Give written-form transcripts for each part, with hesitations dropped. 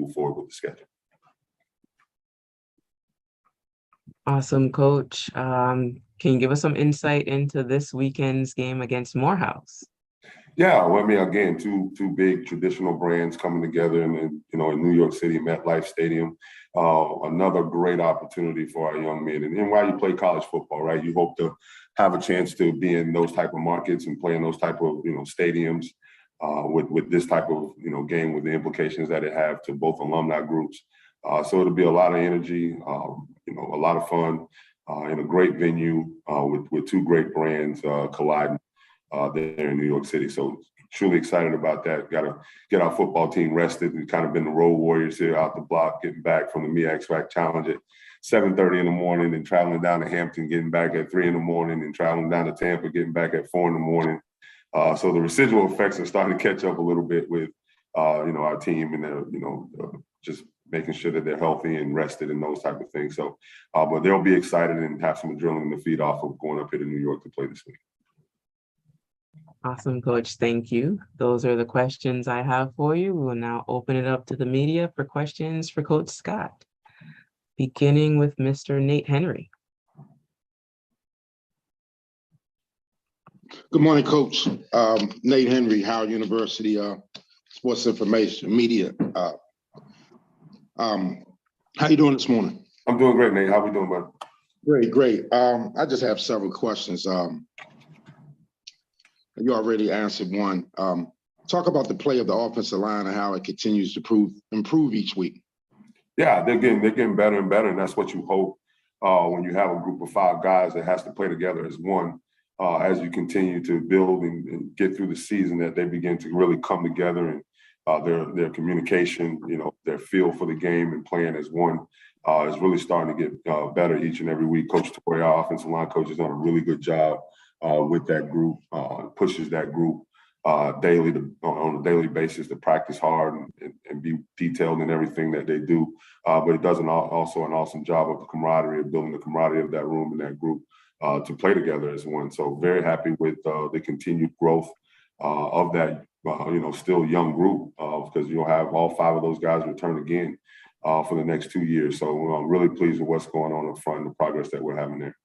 move forward with the schedule. Awesome, Coach. Can you give us some insight into this weekend's game against Morehouse? Yeah, well, I mean, again, two big traditional brands coming together in New York City, MetLife Stadium. Another great opportunity for our young men. And while you play college football, right, you hope to have a chance to be in those type of markets and play in those type of stadiums with this type of game, with the implications that it have to both alumni groups. So it'll be a lot of energy, a lot of fun in a great venue with two great brands colliding there in New York City. So truly excited about that. Got to get our football team rested. We've kind of been the road warriors here out the block, getting back from the MEAC Swac Challenge at 7:30 in the morning and traveling down to Hampton, getting back at 3 in the morning and traveling down to Tampa, getting back at 4 in the morning. So the residual effects are starting to catch up a little bit with, our team and, just making sure that they're healthy and rested and those type of things. So, but they'll be excited and have some adrenaline to feed off of going up here to New York to play this week. Awesome, Coach. Thank you. Those are the questions I have for you. We will now open it up to the media for questions for Coach Scott, beginning with Mr. Nate Henry. Good morning, Coach. Nate Henry, Howard University Sports Information Media. How you doing this morning? I'm doing great, Nate. How we doing, bud? Great. I just have several questions. You already answered one. Talk about the play of the offensive line and how it continues to improve each week. Yeah, they're getting better and better, and that's what you hope when you have a group of 5 guys that has to play together as one. As you continue to build and get through the season, that they begin to really come together and their communication, their feel for the game and playing as one is really starting to get better each and every week. Coach Torrey, our offensive line coach, has done a really good job with that group, pushes that group daily on a daily basis to practice hard and be detailed in everything that they do. But it does also an awesome job of the camaraderie, of building the camaraderie of that room and that group to play together as one. So very happy with the continued growth of that, still young group because you'll have all 5 of those guys return again for the next 2 years. So I'm really pleased with what's going on up front and the progress that we're having there.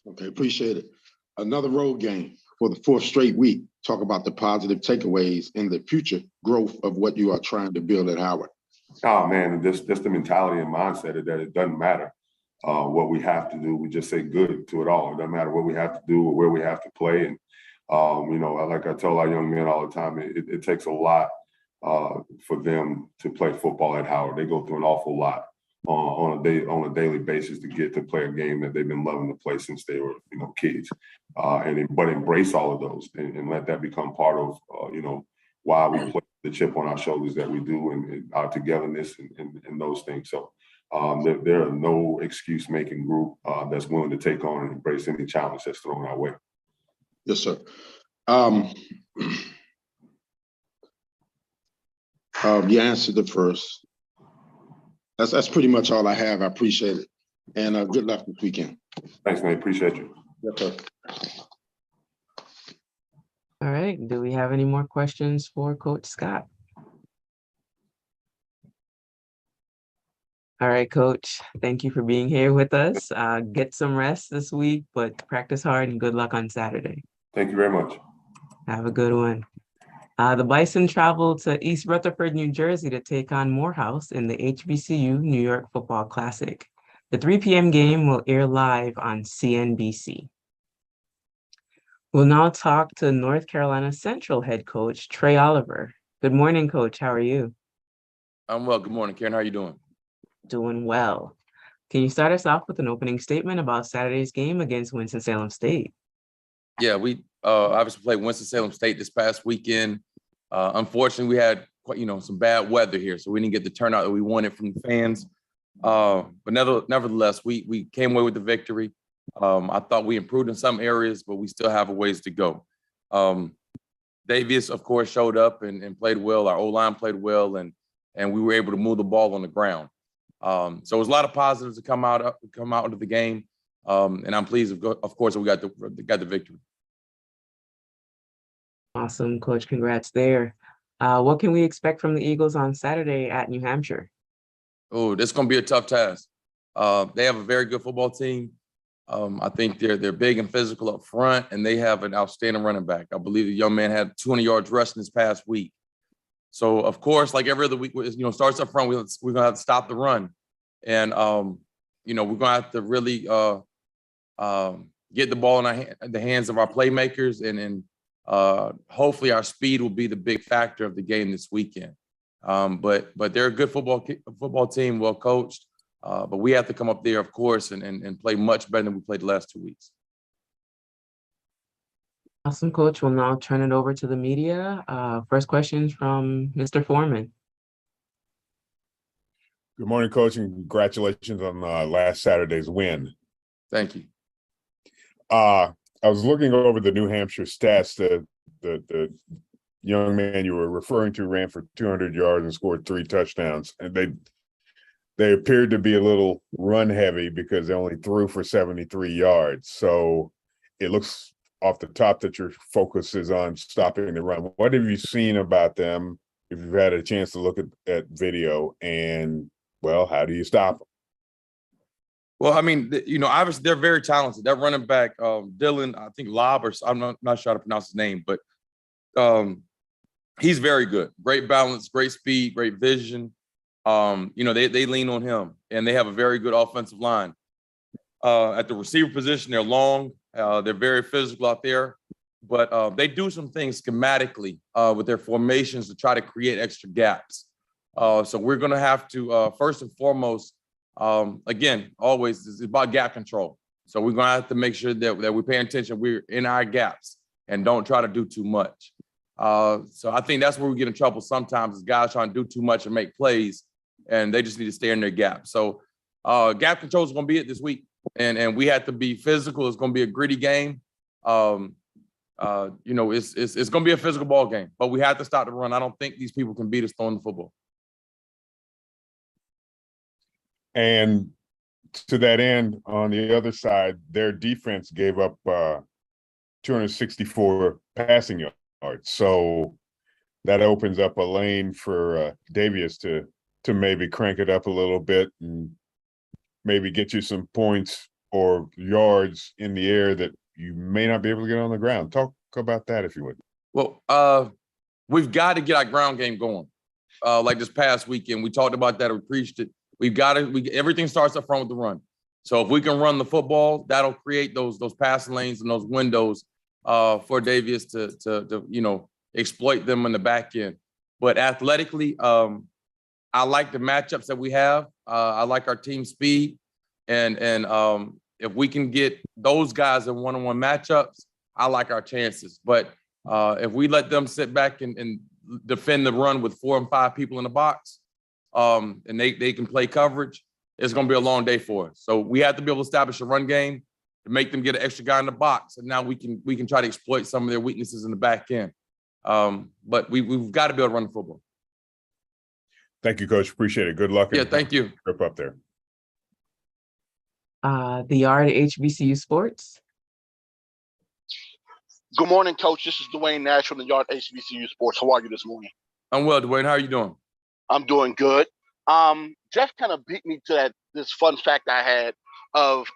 Okay, appreciate it. Another road game for the 4th straight week. Talk about the positive takeaways and the future growth of what you are trying to build at Howard. Oh man, just the mentality and mindset that it doesn't matter what we have to do. We just say good to it all. It doesn't matter what we have to do or where we have to play. And like I tell our young men all the time, it takes a lot for them to play football at Howard. They go through an awful lot on a daily basis to get to play a game that they've been loving to play since they were kids. But embrace all of those and let that become part of why we play, the chip on our shoulders that we do, and our togetherness and those things. So they're a no excuse making group that's willing to take on and embrace any challenge that's thrown our way. Yes, sir. You answered the first. That's pretty much all I have. I appreciate it. And good luck this weekend. Thanks, man. Appreciate you. Yes, sir. All right. Do we have any more questions for Coach Scott? All right, Coach. Thank you for being here with us. Get some rest this week, but practice hard and good luck on Saturday. Thank you very much. Have a good one. The Bison traveled to East Rutherford, New Jersey to take on Morehouse in the HBCU New York Football Classic. The 3 p.m. game will air live on CNBC. We'll now talk to North Carolina Central head coach Trey Oliver. Good morning, Coach. How are you? I'm well. Good morning, Karen. How are you doing? Doing well. Can you start us off with an opening statement about Saturday's game against Winston-Salem State? Yeah, we obviously played Winston-Salem State this past weekend. Unfortunately, we had some bad weather here, so we didn't get the turnout that we wanted from the fans. But nevertheless, we came away with the victory. I thought we improved in some areas, but we still have a ways to go. Davies, of course, showed up and played well. Our O-line played well, and we were able to move the ball on the ground. So it was a lot of positives to come out of the game, and I'm pleased, of course, that we got the victory. Awesome, Coach. Congrats there. What can we expect from the Eagles on Saturday at New Hampshire? Oh, this is going to be a tough task. They have a very good football team. I think they're big and physical up front, and they have an outstanding running back. I believe the young man had 200 yards rushing this past week. So, of course, like every other week, starts up front, we're going to have to stop the run. And, we're going to have to really get the ball in the hands of our playmakers. And hopefully our speed will be the big factor of the game this weekend. But they're a good football team, well coached. But we have to come up there, of course, and play much better than we played the last 2 weeks. Awesome, Coach. We'll now turn it over to the media. First question from Mr. Foreman. Good morning, Coach, and congratulations on last Saturday's win. Thank you. I was looking over the New Hampshire stats. The young man you were referring to ran for 200 yards and scored 3 touchdowns, and they appeared to be a little run heavy because they only threw for 73 yards. So it looks off the top that your focus is on stopping the run. What have you seen about them, if you've had a chance to look at video, and, well, how do you stop them? Well, I mean, obviously they're very talented. That running back, Dylan, I think Lob, or I'm not sure how to pronounce his name, but he's very good. Great balance, great speed, great vision. They lean on him, and they have a very good offensive line. At the receiver position, they're long. They're very physical out there, but they do some things schematically with their formations to try to create extra gaps. So we're going to have to, first and foremost, again, always, it's about gap control. So we're going to have to make sure that we're paying attention. We're in our gaps and don't try to do too much. So I think that's where we get in trouble sometimes, is guys trying to do too much and make plays, and they just need to stay in their gap. So gap control is going to be it this week. And we have to be physical. It's going to be a gritty game. It's going to be a physical ball game, but we have to stop the run. I don't think these people can beat us throwing the football. And to that end, on the other side, their defense gave up 264 passing yards. So that opens up a lane for Davius to maybe crank it up a little bit and maybe get you some points or yards in the air that you may not be able to get on the ground. Talk about that, if you would. Well, we've got to get our ground game going. Like this past weekend, we talked about that. We preached it. Everything starts up front with the run. So if we can run the football, that'll create those passing lanes and those windows for Davius to exploit them in the back end. But athletically, I like the matchups that we have. I like our team speed, and if we can get those guys in one-on-one matchups, I like our chances. But if we let them sit back and defend the run with 4 and 5 people in the box, and they can play coverage, it's going to be a long day for us. So we have to be able to establish a run game to make them get an extra guy in the box, and now we can try to exploit some of their weaknesses in the back end. But we've got to be able to run the football. Thank you, Coach. Appreciate it. Good luck. Yeah, thank you. Trip up there. The Yard HBCU Sports. Good morning, Coach. This is Dwayne Nash from the Yard HBCU Sports. How are you this morning? I'm well, Dwayne. How are you doing? I'm doing good. Jeff kind of beat me to this fun fact I had of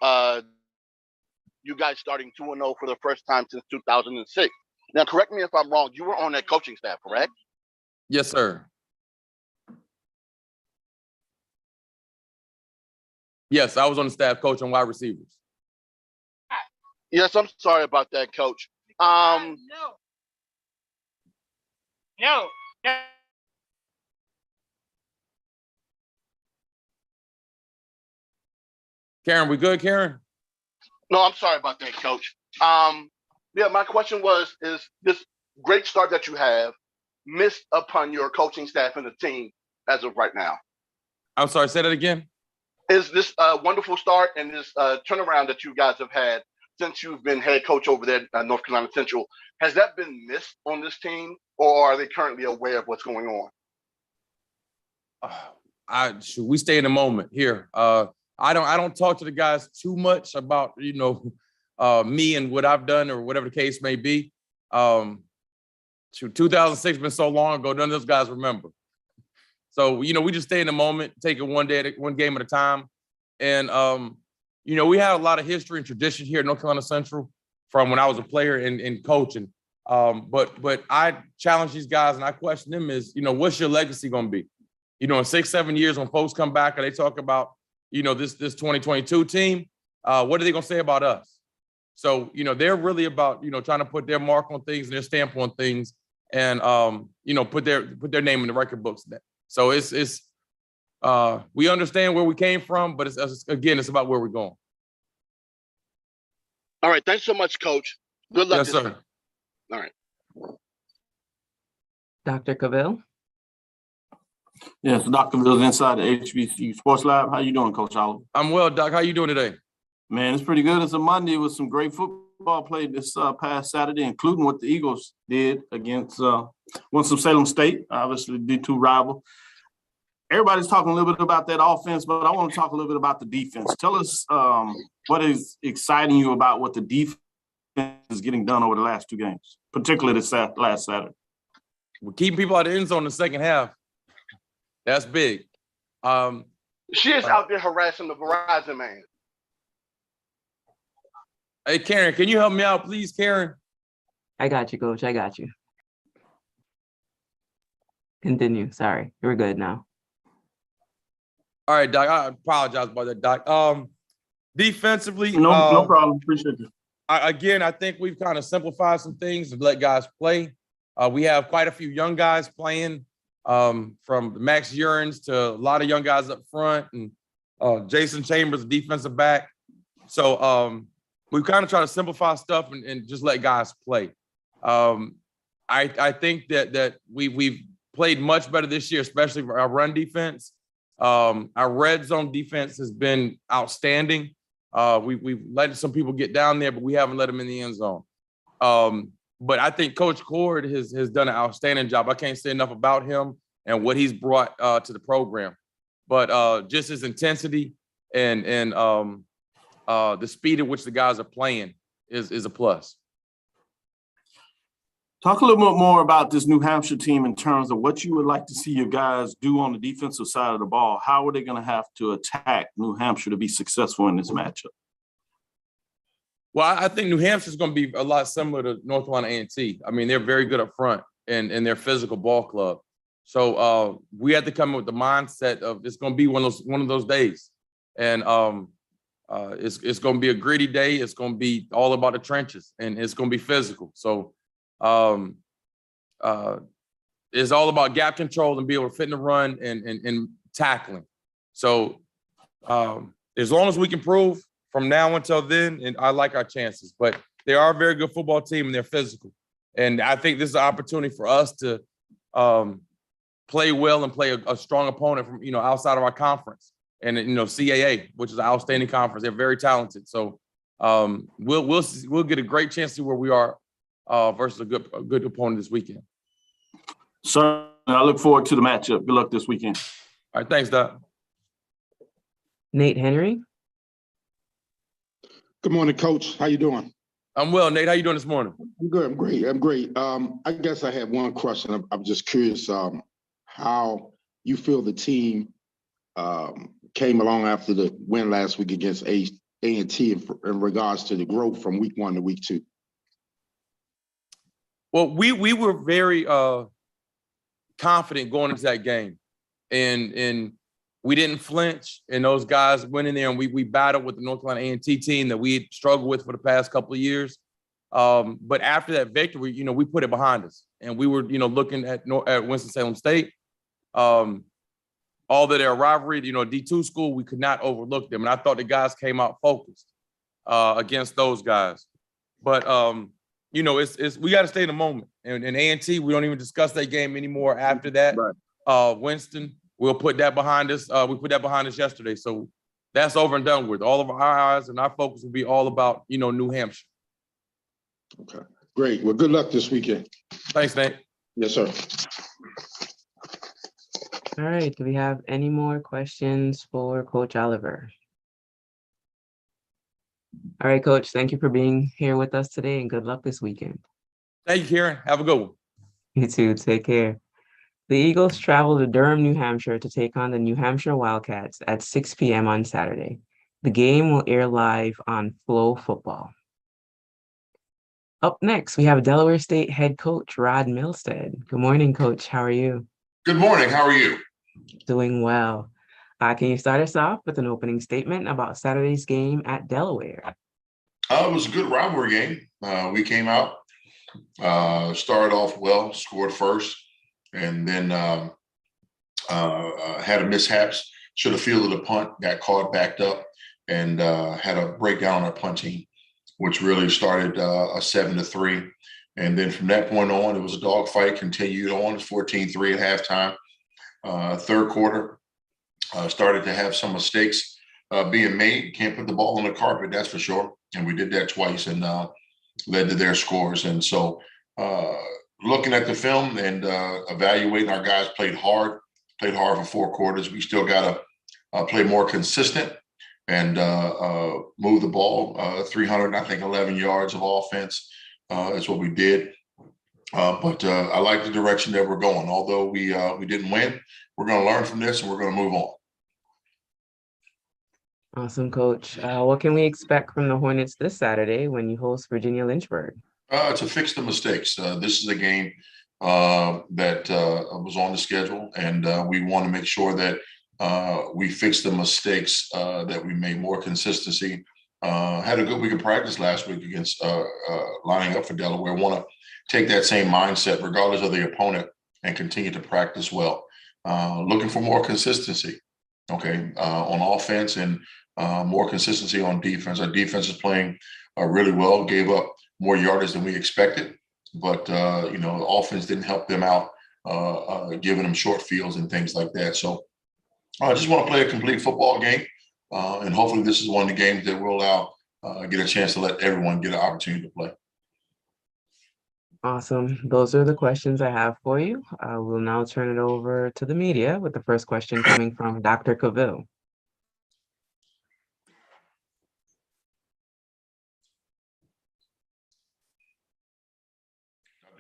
you guys starting 2-0 for the first time since 2006. Now, correct me if I'm wrong. You were on that coaching staff, correct? Yes, sir. Yes, I was on the staff coaching wide receivers. Yes, I'm sorry about that, Coach. No. Karen, we good, Karen? No, I'm sorry about that, Coach. Yeah, my question is this great start that you have missed upon your coaching staff and the team as of right now? I'm sorry, say that again. Is this a wonderful start and this turnaround that you guys have had since you've been head coach over there at North Carolina Central, has that been missed on this team, or are they currently aware of what's going on? We stay in the moment here. I don't talk to the guys too much about, me and what I've done or whatever the case may be. 2006 been so long ago, none of those guys remember. So, we just stay in the moment, take it one game at a time. And, we have a lot of history and tradition here at North Carolina Central from when I was a player and coaching. But I challenge these guys and I question them is, what's your legacy going to be? In 6-7 years when folks come back and they talk about, this 2022 team, what are they going to say about us? So, they're really about, trying to put their mark on things and their stamp on things and, put their name in the record books. So it's we understand where we came from, but it's about where we're going. All right. Thanks so much, Coach. Good luck. Yes, sir. Week. All right. Dr. Cavill. Yes, Dr. Cavill inside the HBCU Sports Lab. How you doing, Coach Oliver? I'm well, Doc. How you doing today? Man, it's pretty good. It's a Monday with some great football played this past Saturday, including what the Eagles did against Winston-Salem State, obviously D2 rival. Everybody's talking a little bit about that offense, but I want to talk a little bit about the defense. Tell us what is exciting you about what the defense is getting done over the last 2 games, particularly this last Saturday. We're keeping people out of the end zone in the second half. That's big. She is out there harassing the Verizon man. Hey, Karen, can you help me out, please, Karen? I got you, Coach. I got you. Continue. Sorry. You're good now. All right, Doc. I apologize about that, Doc. Defensively, no problem. Appreciate you. I think we've kind of simplified some things and let guys play. We have quite a few young guys playing, from Max Urins to a lot of young guys up front, and Jason Chambers, defensive back. So we kind of try to simplify stuff and just let guys play. I think that we've played much better this year, especially for our run defense. Our red zone defense has been outstanding. We've let some people get down there, but we haven't let them in the end zone. But I think Coach Cord has done an outstanding job. I can't say enough about him and what he's brought to the program. But just his intensity and the speed at which the guys are playing is a plus. Talk a little bit more about this New Hampshire team in terms of what you would like to see your guys do on the defensive side of the ball. How are they going to have to attack New Hampshire to be successful in this matchup? Well, I think New Hampshire is going to be a lot similar to North Carolina A&T. I mean, they're very good up front and they're physical ball club. So we had to come up with the mindset of it's going to be one of those days, and it's going to be a gritty day. It's going to be all about the trenches, and it's going to be physical. So it's all about gap control and be able to fit in the run and tackling. So as long as we can prove from now until then, and I like our chances, but they are a very good football team and they're physical. And I think this is an opportunity for us to play well and play a strong opponent from, outside of our conference. And, CAA, which is an outstanding conference. They're very talented. So we'll get a great chance to see where we are versus a good opponent this weekend. Sir, I look forward to the matchup. Good luck this weekend. All right, thanks, Doc. Nate Henry. Good morning, Coach. How you doing? I'm well, Nate. How you doing this morning? I'm good. I'm great. I'm great. I guess I have one question. I'm just curious how you feel the team came along after the win last week against A&T in regards to the growth from week 1 to week 2. Well, we were very confident going into that game, and we didn't flinch. And those guys went in there and we battled with the North Carolina A&T team that we had struggled with for the past couple of years. But after that victory, we put it behind us, and we were looking at Winston-Salem State. Although they're a rivalry, D2 school, we could not overlook them, and I thought the guys came out focused against those guys. But it's we got to stay in the moment. And A&T, we don't even discuss that game anymore after that. Right. Winston, we'll put that behind us. We put that behind us yesterday. So that's over and done with. All of our eyes and our focus will be all about, New Hampshire. Okay, great. Well, good luck this weekend. Thanks, Nate. Yes, sir. All right. Do we have any more questions for Coach Oliver? All right, Coach. Thank you for being here with us today, and good luck this weekend. Thank you, Karen. Have a good one. You too. Take care. The Eagles travel to Durham, New Hampshire to take on the New Hampshire Wildcats at 6 p.m. on Saturday. The game will air live on Flow Football. Up next, we have Delaware State head coach Rod Milstead. Good morning, Coach. How are you? Good morning. How are you? Doing well. Can you start us off with an opening statement about Saturday's game at Delaware? It was a good rivalry game. We came out, started off well, scored first, and then had a mishaps. Should have fielded a punt, got caught, backed up, and had a breakdown on our punt team, which really started a 7-3. And then from that point on, it was a dogfight, continued on, 14-3 at halftime. Third quarter, started to have some mistakes being made. Can't put the ball on the carpet, that's for sure. And we did that twice and led to their scores. And so looking at the film and evaluating, our guys played hard for 4 quarters. We still got to play more consistent and move the ball 311 yards of offense. Is what we did. But I like the direction that we're going. Although we didn't win, we're going to learn from this and we're going to move on. Awesome, Coach. What can we expect from the Hornets this Saturday when you host Virginia Lynchburg? To fix the mistakes. This is a game that was on the schedule, and we want to make sure that we fix the mistakes that we made, more consistency. Had a good week of practice last week against lining up for Delaware. Want to take that same mindset regardless of the opponent and continue to practice well. Looking for more consistency, okay, on offense and more consistency on defense. Our defense is playing really well, gave up more yardage than we expected, but the offense didn't help them out, giving them short fields and things like that. So I just want to play a complete football game, and hopefully this is one of the games that will allow get a chance to let everyone get an opportunity to play. Awesome. Those are the questions I have for you. We'll now turn it over to the media with the first question coming from Dr. Cavill.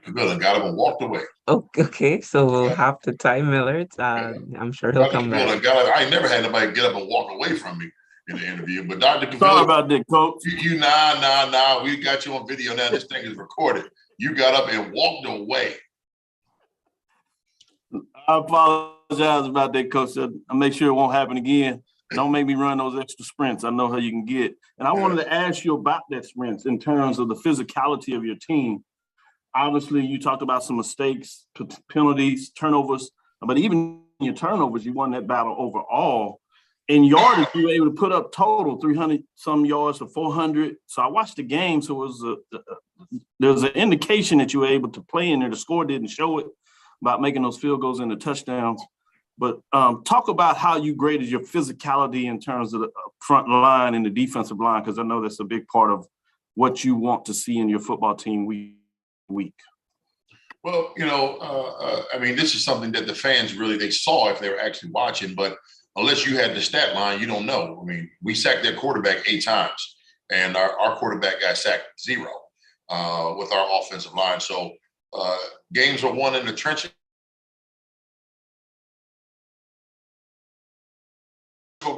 Cavill got up and walked away. Oh, okay, so we'll have to Ty Miller. I'm sure he'll come back. I ain't never had nobody get up and walk away from me in the interview, but Dr. Cavill, Sorry about that, Coach. Nah. We got you on video now. This thing is recorded. You got up and walked away. I apologize about that, Coach. I'll make sure it won't happen again. Don't make me run those extra sprints. I know how you can get. And I wanted to ask you about that sprints in terms of the physicality of your team. Obviously, you talked about some mistakes, penalties, turnovers, but even your turnovers, you won that battle overall. In yardage, you were able to put up total 300 some yards to 400. So I watched the game. So it was there was an indication that you were able to play in there. The score didn't show it about making those field goals into touchdowns. But talk about how you graded your physicality in terms of the front line and the defensive line, because I know that's a big part of what you want to see in your football team week. Well, this is something that the fans really, they saw if they were actually watching, but unless you had the stat line, you don't know. I mean, we sacked their quarterback 8 times, and our quarterback got sacked 0 with our offensive line. So games are won in the trenches.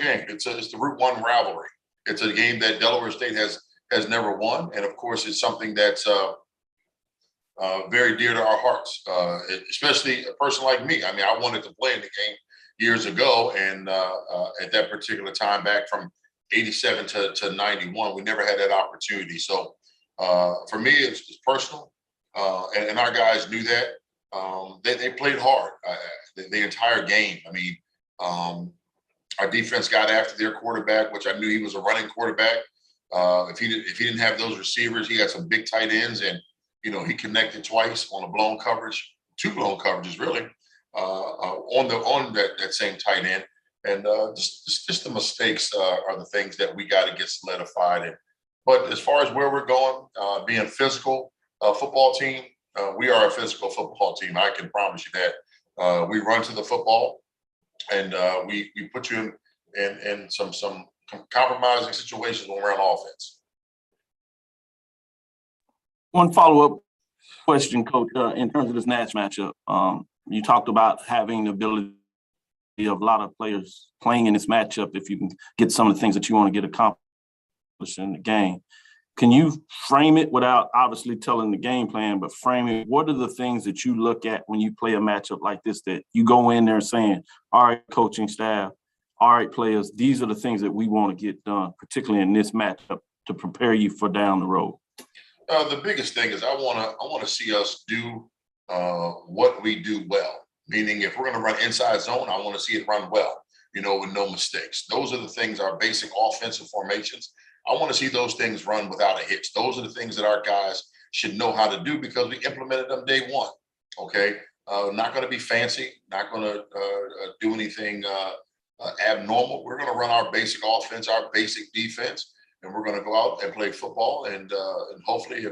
Game. It's the Route 1 rivalry. It's a game that Delaware State has never won, and of course, it's something that's very dear to our hearts, especially a person like me. I mean, I wanted to play in the game years ago, and at that particular time, back from 87 to 91, we never had that opportunity. So for me, it's personal, and our guys knew that. They played hard the entire game. I mean, our defense got after their quarterback, which I knew he was a running quarterback. If he didn't have those receivers, he had some big tight ends, and he connected twice on a blown coverage, 2 blown coverages really, on that same tight end. And just the mistakes are the things that we got to get solidified. But as far as where we're going, being physical football team, we are a physical football team. I can promise you that. We run to the football, and we put you in some compromising situations when we're on offense. One follow-up. question, Coach, in terms of this Nash matchup. You talked about having the ability of a lot of players playing in this matchup if you can get some of the things that you want to get accomplished in the game. Can you frame it without obviously telling the game plan, but frame it? What are the things that you look at when you play a matchup like this that you go in there saying, all right, coaching staff, all right, players, these are the things that we want to get done, particularly in this matchup to prepare you for down the road? The biggest thing is I want to see us do what we do well. Meaning, if we're going to run inside zone, I want to see it run well, with no mistakes. Those are the things, our basic offensive formations. I want to see those things run without a hitch. Those are the things that our guys should know how to do because we implemented them day one. Okay. Not going to be fancy, not going to do anything abnormal. We're going to run our basic offense, our basic defense, and we're going to go out and play football. And hopefully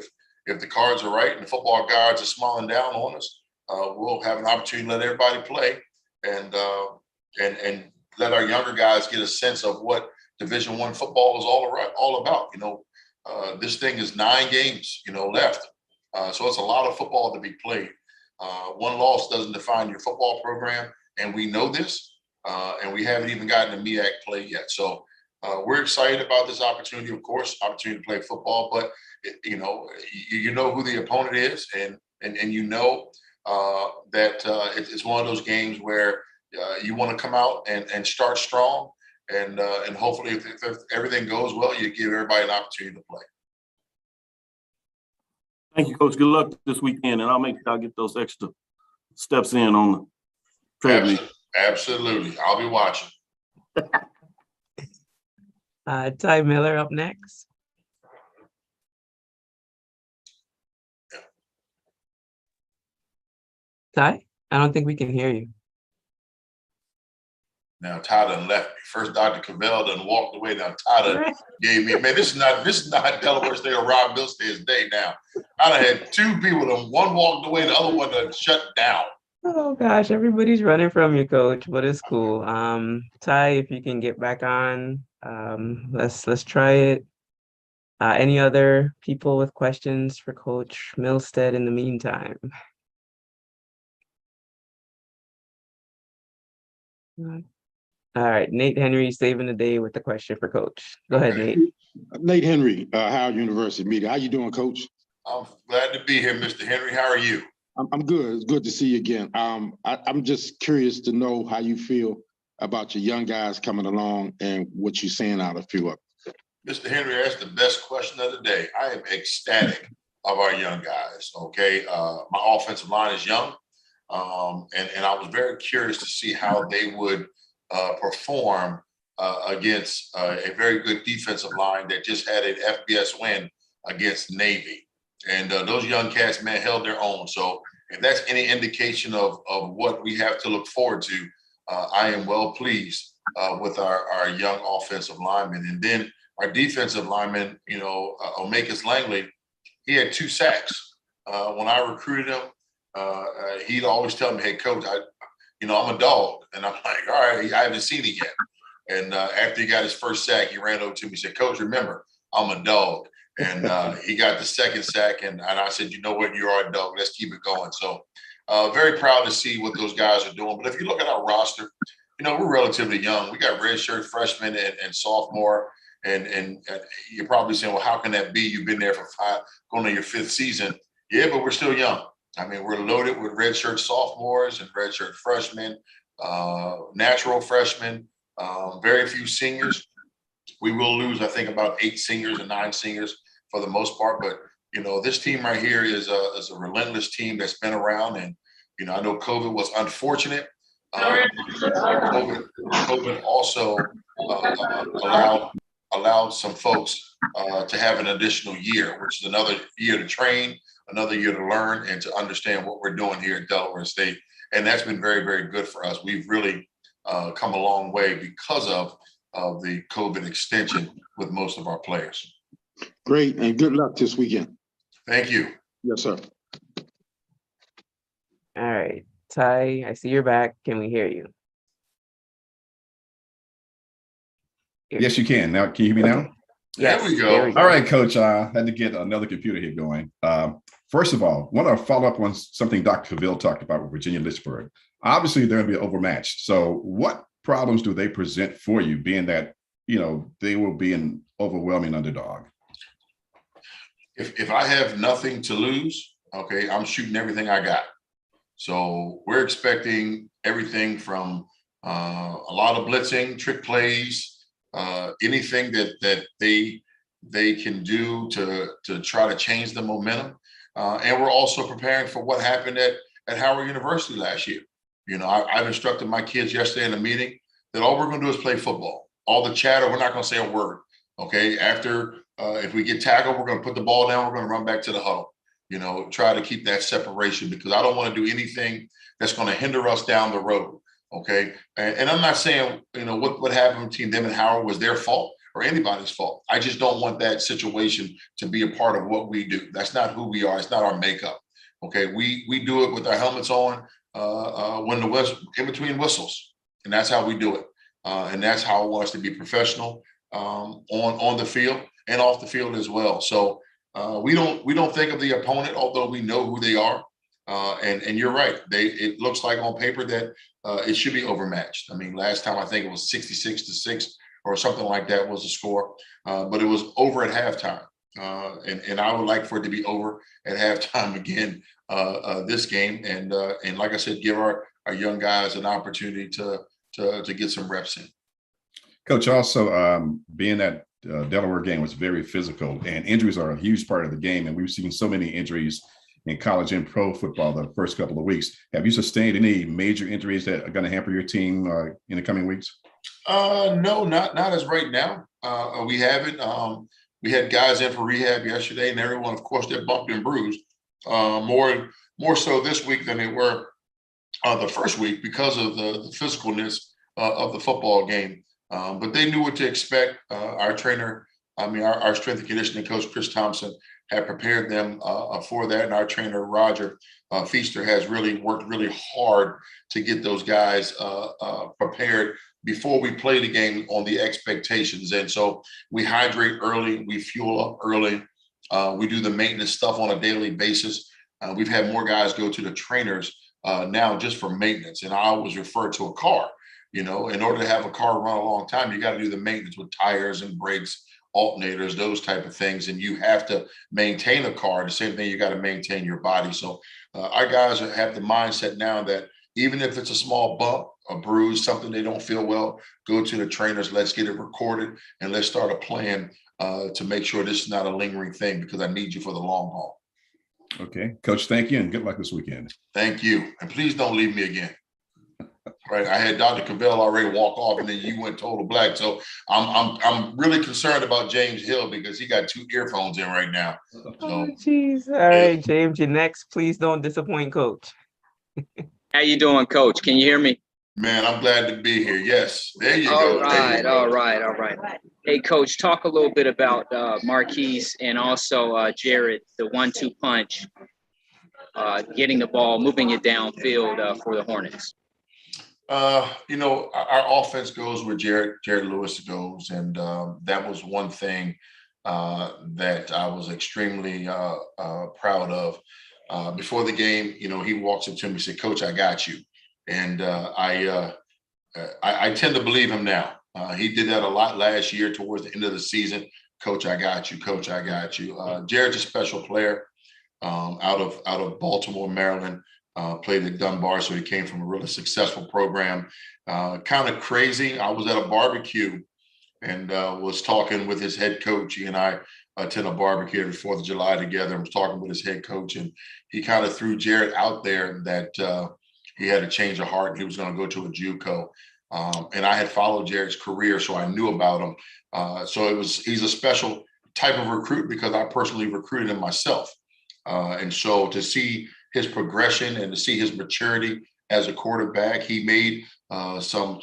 if the cards are right and the football guards are smiling down on us, we'll have an opportunity to let everybody play and let our younger guys get a sense of what Division I football is all about. This thing is 9 games, left. So it's a lot of football to be played. One loss doesn't define your football program, and we know this, and we haven't even gotten a MEAC play yet. So we're excited about this opportunity, of course, opportunity to play football, but you know who the opponent is, and that it's one of those games where you want to come out and start strong, and hopefully if everything goes well, you give everybody an opportunity to play. Thank you, Coach. Good luck this weekend, and I'll make sure I get those extra steps in on the trade. Absolutely. I'll be watching. Ty Miller up next. Ty, I don't think we can hear you. Now Ty done left me. First Dr. Cavell done walked away. Now Ty done gave me, man, this is not Delaware State or Rob Millstate's day now. I done had 2 people, one walked away, the other one done shut down. Oh gosh, everybody's running from you, Coach, but it's cool. Ty, if you can get back on, let's try it. Any other people with questions for Coach Milstead in the meantime? All right, Nate Henry saving the day with the question for Coach. Go ahead, Nate. Nate Henry, Howard University Media. How you doing, Coach? I'm glad to be here, Mr. Henry. How are you? I'm good. It's good to see you again. I'm just curious to know how you feel about your young guys coming along and what you're seeing out of a few of them. Mr. Henry, that's the best question of the day. I am ecstatic of our young guys, okay? My offensive line is young, and I was very curious to see how they would perform against a very good defensive line that just had an FBS win against Navy. And those young cats, man, held their own. So if that's any indication of what we have to look forward to, I am well pleased with our young offensive linemen. And then our defensive lineman, Omakis Langley, he had 2 sacks. When I recruited him, he'd always tell me, hey, Coach, I'm a dog. And I'm like, all right, I haven't seen it yet. And after he got his first sack, he ran over to me and said, Coach, remember, I'm a dog. And he got the 2nd sack. And I said, you know what, you are a dog. Let's keep it going. So very proud to see what those guys are doing. But if you look at our roster, we're relatively young. We got redshirt freshmen and sophomore. And you're probably saying, well, how can that be? You've been there for 5, going to your 5th season. Yeah, but we're still young. I mean, we're loaded with redshirt sophomores and redshirt freshmen, natural freshmen, very few seniors. We will lose, I think, about 8 seniors and 9 seniors for the most part. But, this team right here is a relentless team that's been around. And, I know COVID was unfortunate. COVID also allowed some folks to have an additional year, which is another year to train, another year to learn and to understand what we're doing here at Delaware State. And that's been very, very good for us. We've really come a long way because of the COVID extension with most of our players. Great, and good luck this weekend. Thank you. Yes, sir. All right, Ty, I see you're back. Can we hear you? Yes, you can. Now, can you hear me now? Yes, there we go. All right, Coach. I had to get another computer here going. First of all, want to follow up on something Dr. Cavill talked about with Virginia Lynchburg. Obviously, they're going to be overmatched. So what problems do they present for you, being that, they will be an overwhelming underdog? If I have nothing to lose, okay, I'm shooting everything I got. So we're expecting everything from a lot of blitzing, trick plays, anything that they can do to try to change the momentum. And we're also preparing for what happened at Howard University last year. I've instructed my kids yesterday in a meeting that all we're going to do is play football. All the chatter, we're not going to say a word. Okay. After, if we get tackled, we're going to put the ball down. We're going to run back to the huddle. Try to keep that separation, because I don't want to do anything that's going to hinder us down the road. Okay. And I'm not saying, what happened between them and Howard was their fault or anybody's fault. I just don't want that situation to be a part of what we do. That's not who we are. It's not our makeup. Okay. We do it with our helmets on, when the whistle, in between whistles, and that's how we do it. And that's how I want us to be professional, on the field and off the field as well. So we don't think of the opponent, although we know who they are. And you're right. It looks like on paper that it should be overmatched. I mean, last time I think it was 66-6 or something like that was the score, but it was over at halftime. And I would like for it to be over at halftime again this game. And like I said, give our young guys an opportunity to get some reps in. Coach, also being that Delaware game was very physical, and injuries are a huge part of the game. And we've seen so many injuries in college and pro football the first couple of weeks. Have you sustained any major injuries that are going to hamper your team in the coming weeks? No, not as right now. We haven't. We had guys in for rehab yesterday, and everyone, of course, they're bumped and bruised. More so this week than they were the first week because of the physicalness of the football game. But they knew what to expect. Our trainer, our strength and conditioning coach, Chris Thompson, had prepared them for that. And our trainer, Roger Feaster, has really worked really hard to get those guys prepared before we play the game on the expectations. And so we hydrate early, we fuel up early, we do the maintenance stuff on a daily basis. We've had more guys go to the trainers now just for maintenance. And I always refer to a car. In order to have a car run a long time, you got to do the maintenance with tires and brakes, alternators, those type of things. And you have to maintain a car. The same thing, you got to maintain your body. So our guys have the mindset now that even if it's a small bump, a bruise, something they don't feel well, go to the trainers, let's get it recorded, and let's start a plan to make sure this is not a lingering thing, because I need you for the long haul. Okay, Coach, thank you, and good luck this weekend. Thank you. And please don't leave me again. Right, I had Dr. Cavill already walk off, and then you went total black. So I'm really concerned about James Hill, because he got 2 earphones in right now. So, Oh, jeez. All right, James, you're next. Please don't disappoint Coach. How you doing, Coach? Can you hear me? Man, I'm glad to be here. Yes, there you go. All right. Hey, Coach, talk a little bit about Marquis and also Jared, the 1-2 punch, getting the ball, moving it downfield for the Hornets. Our offense goes where Jared Lewis goes, and that was one thing that I was extremely proud of. Before the game, he walks up to me and said, "Coach, I got you," and I tend to believe him now. He did that a lot last year towards the end of the season. "Coach, I got you. Coach, I got you." Jared's a special player out of Baltimore, Maryland. Played at Dunbar, so he came from a really successful program. Kind of crazy. I was at a barbecue and was talking with his head coach. He and I attend a barbecue every 4th of July together, and was talking with his head coach, and he kind of threw Jared out there that he had a change of heart and he was going to go to a JUCO. And I had followed Jared's career, so I knew about him. So he's a special type of recruit, because I personally recruited him myself. And so to see his progression and to see his maturity as a quarterback, he made some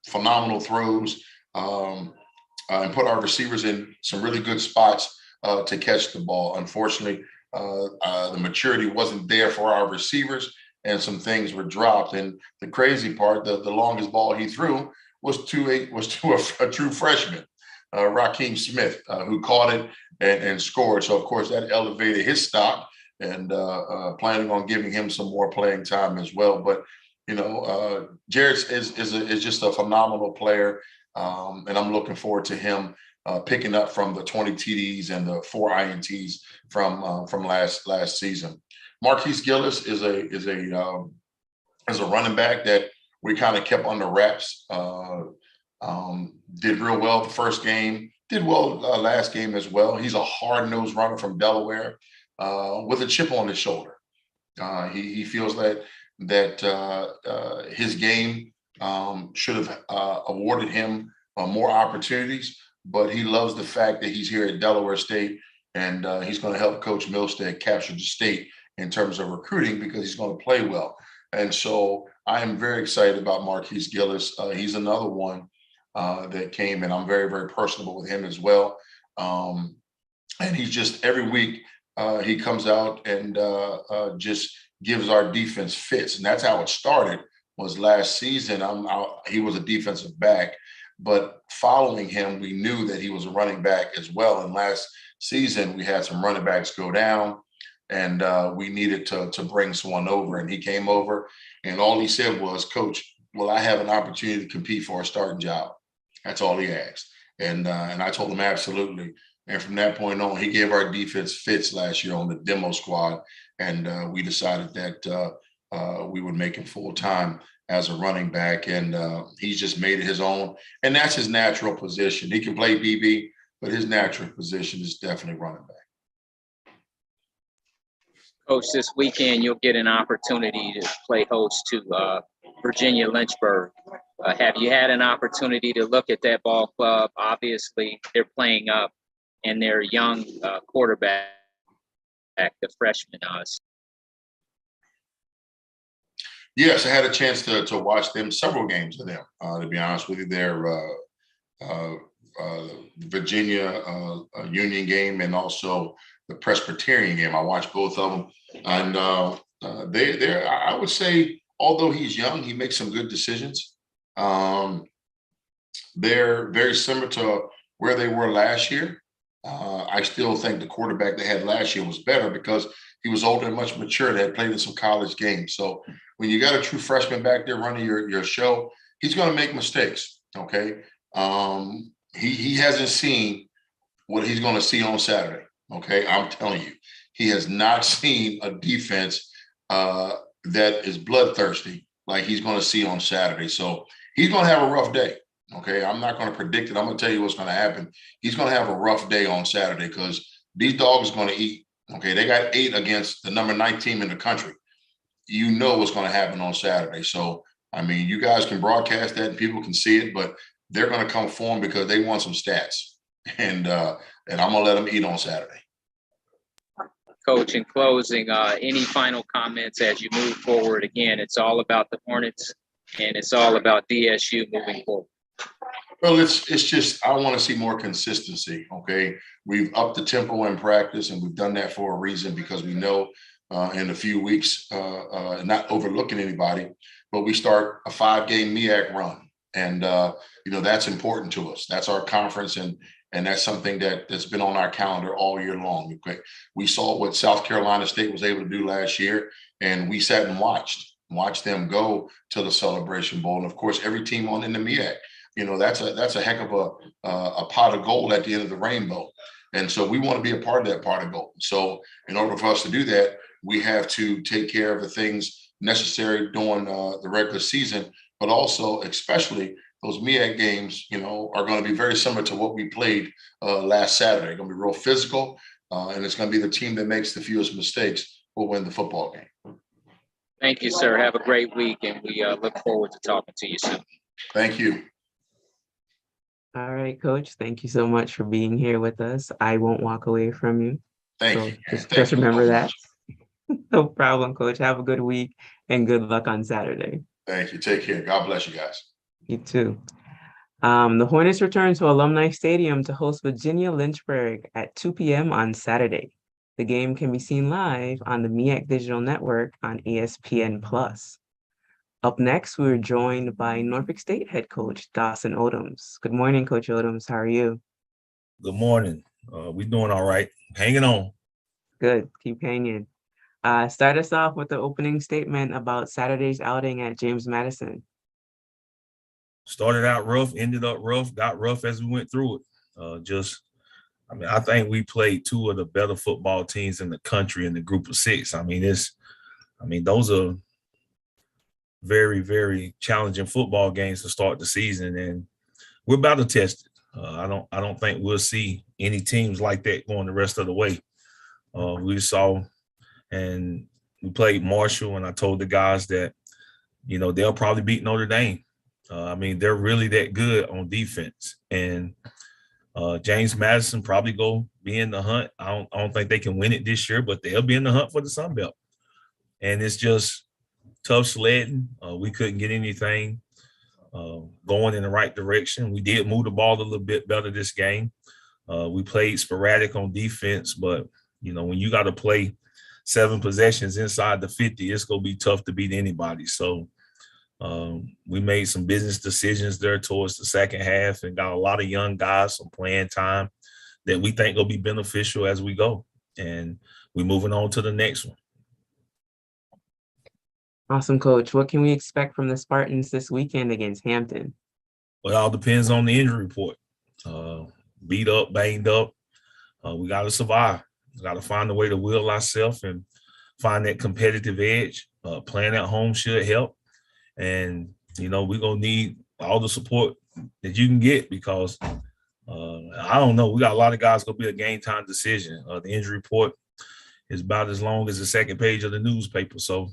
phenomenal throws and put our receivers in some really good spots to catch the ball. Unfortunately, the maturity wasn't there for our receivers, and some things were dropped. And the crazy part, the longest ball he threw was to a true freshman, Raheem Smith, who caught it and scored. So of course that elevated his stock. and planning on giving him some more playing time as well. But Jared is just a phenomenal player, and I'm looking forward to him picking up from the 20 TDs and the 4 INTs from last season. Marquis Gillis is a running back that we kind of kept under wraps. Did real well the first game, did well last game as well. He's a hard-nosed runner from Delaware with a chip on his shoulder. He feels that his game should have awarded him more opportunities, but he loves the fact that he's here at Delaware State, and he's going to help Coach Milstead capture the state in terms of recruiting because he's going to play well. And so I am very excited about Marquis Gillis. He's another one that came, and I'm very, very personable with him as well. And he's just every week he comes out and just gives our defense fits. And that's how it started, was last season. He was a defensive back, but following him, we knew that he was a running back as well. And last season, we had some running backs go down, and we needed to bring someone over. And he came over, and all he said was, "Coach, will I have an opportunity to compete for a starting job?" That's all he asked. And I told him absolutely. And from that point on, he gave our defense fits last year on the demo squad. And we decided that we would make him full-time as a running back. And he's just made it his own. And that's his natural position. He can play DB, but his natural position is definitely running back. Coach, this weekend you'll get an opportunity to play host to Virginia Lynchburg. Have you had an opportunity to look at that ball club? Obviously, they're playing up, and their young quarterback, the freshman. Yes, I had a chance to watch them, several games of them. To be honest with you, their Virginia Union game and also the Presbyterian game. I watched both of them, and I would say, although he's young, he makes some good decisions. They're very similar to where they were last year. I still think the quarterback they had last year was better because he was older and much mature. They had played in some college games. So when you got a true freshman back there running your show, he's going to make mistakes. Okay. He hasn't seen what he's going to see on Saturday. Okay. I'm telling you, he has not seen a defense that is bloodthirsty like he's going to see on Saturday. So he's going to have a rough day. Okay. I'm not going to predict it. I'm going to tell you what's going to happen. He's going to have a rough day on Saturday because these dogs are going to eat. Okay. They got 8 against the number 9 team in the country. You know what's going to happen on Saturday. So, I mean, you guys can broadcast that and people can see it, but they're going to come for them because they want some stats. And I'm going to let them eat on Saturday. Coach, in closing, any final comments as you move forward? Again, it's all about the Hornets and it's all about DSU moving forward. Well, it's just, I want to see more consistency. Okay. We've upped the tempo in practice, and we've done that for a reason because we know in a few weeks, not overlooking anybody, but we start a 5-game MEAC run. And, that's important to us. That's our conference. And that's something that's been on our calendar all year long. Okay. We saw what South Carolina State was able to do last year, and we sat and watched them go to the Celebration Bowl. And of course, every team in the MEAC, that's a heck of a pot of gold at the end of the rainbow. And so we want to be a part of that pot of gold. So in order for us to do that, we have to take care of the things necessary during the regular season, but also especially those MEAC games, are going to be very similar to what we played last Saturday. Going to be real physical, and it's going to be the team that makes the fewest mistakes will win the football game. Thank you, sir. Have a great week, and we look forward to talking to you soon. Thank you. All right, Coach. Thank you so much for being here with us. I won't walk away from you. Thank you. Just remember that. No problem, Coach. Have a good week and good luck on Saturday. Thank you. Take care. God bless you guys. You too. The Hornets return to Alumni Stadium to host Virginia Lynchburg at 2 p.m. on Saturday. The game can be seen live on the MEAC Digital Network on ESPN+. Up next, we're joined by Norfolk State head coach Dawson Odoms. Good morning, Coach Odoms. How are you? Good morning. We're doing all right. Hanging on. Good. Keep hanging. Start us off with the opening statement about Saturday's outing at James Madison. Started out rough, ended up rough, got rough as we went through it. I think we played two of the better football teams in the country in the group of six. Those are very, very challenging football games to start the season, and we're about to test it. I don't think we'll see any teams like that going the rest of the way. We saw, and we played Marshall, and I told the guys that, they'll probably beat Notre Dame. They're really that good on defense, and James Madison probably go be in the hunt. I don't think they can win it this year, but they'll be in the hunt for the Sun Belt. And it's just tough sledding. We couldn't get anything going in the right direction. We did move the ball a little bit better this game. We played sporadic on defense, but when you got to play 7 possessions inside the 50, it's going to be tough to beat anybody. So we made some business decisions there towards the second half and got a lot of young guys some playing time that we think will be beneficial as we go. And we're moving on to the next one. Awesome, Coach. What can we expect from the Spartans this weekend against Hampton? Well, it all depends on the injury report. Beat up, banged up. We got to survive. We got to find a way to will ourselves and find that competitive edge. Playing at home should help. And, we're going to need all the support that you can get because, I don't know, we got a lot of guys going to be a game time decision. The injury report is about as long as the second page of the newspaper. So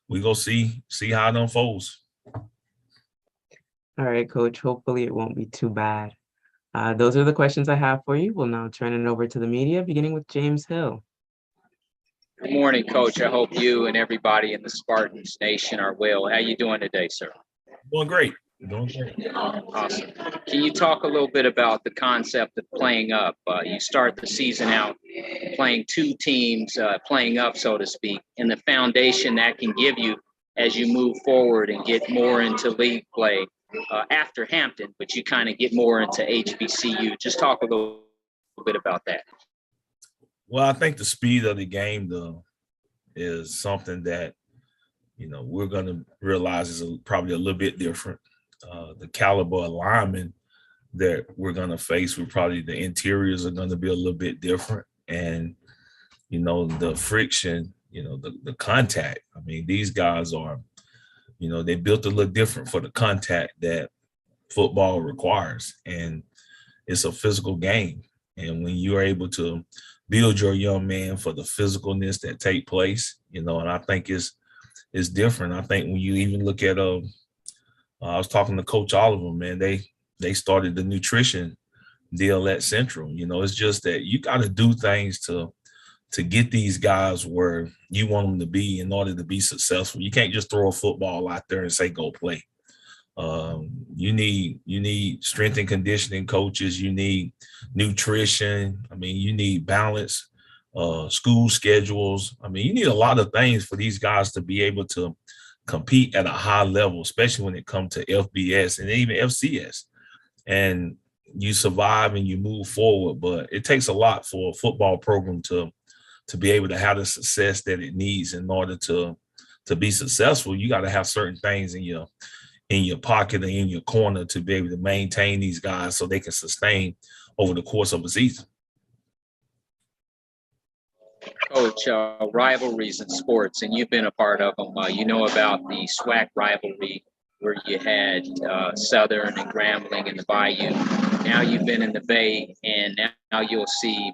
we go see how it unfolds. All right, Coach. Hopefully it won't be too bad. Those are the questions I have for you. We'll now turn it over to the media, beginning with James Hill. Good morning, Coach. I hope you and everybody in the Spartans Nation are well. How you doing today, sir? Doing great. Awesome. Can you talk a little bit about the concept of playing up? You start the season out playing 2 teams, playing up, so to speak, and the foundation that can give you as you move forward and get more into league play after Hampton, but you kind of get more into HBCU. Just talk a little bit about that. Well, I think the speed of the game, though, is something that, we're going to realize is probably a little bit different. The caliber of linemen that we're going to face, the interiors are going to be a little bit different. And, the friction, the contact. These guys are, they built a little different for the contact that football requires. And it's a physical game. And when you're able to build your young man for the physicalness that take place, and I think it's different. I think when you even look at, I was talking to Coach Oliver, man, they started the nutrition deal at Central. It's just that you got to do things to get these guys where you want them to be in order to be successful. You can't just throw a football out there and say, go play. You need strength and conditioning coaches. You need nutrition. You need balance, school schedules. You need a lot of things for these guys to be able to compete at a high level, especially when it comes to FBS and even FCS. And you survive and you move forward, but it takes a lot for a football program to be able to have the success that it needs in order to be successful. You got to have certain things in your pocket and in your corner to be able to maintain these guys so they can sustain over the course of a season. Coach, rivalries in sports, and you've been a part of them. You know about the Swac Rivalry where you had Southern and Grambling in the Bayou. Now you've been in the Bay, and now you'll see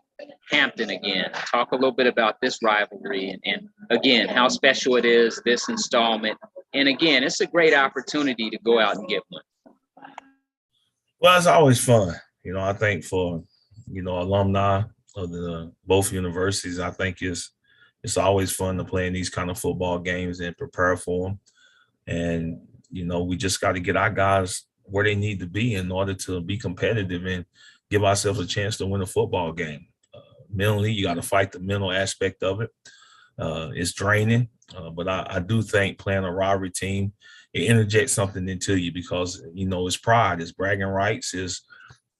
Hampton again. Talk a little bit about this rivalry and again, how special it is, this installment. And again, it's a great opportunity to go out and get one. Well, it's always fun. I think for, alumni of the both universities, I think it's always fun to play in these kind of football games and prepare for them. And, we just got to get our guys where they need to be in order to be competitive and give ourselves a chance to win a football game. Mentally, you got to fight the mental aspect of it. It's draining, but I do think playing a rivalry team, it interjects something into you because, it's pride, it's bragging rights, is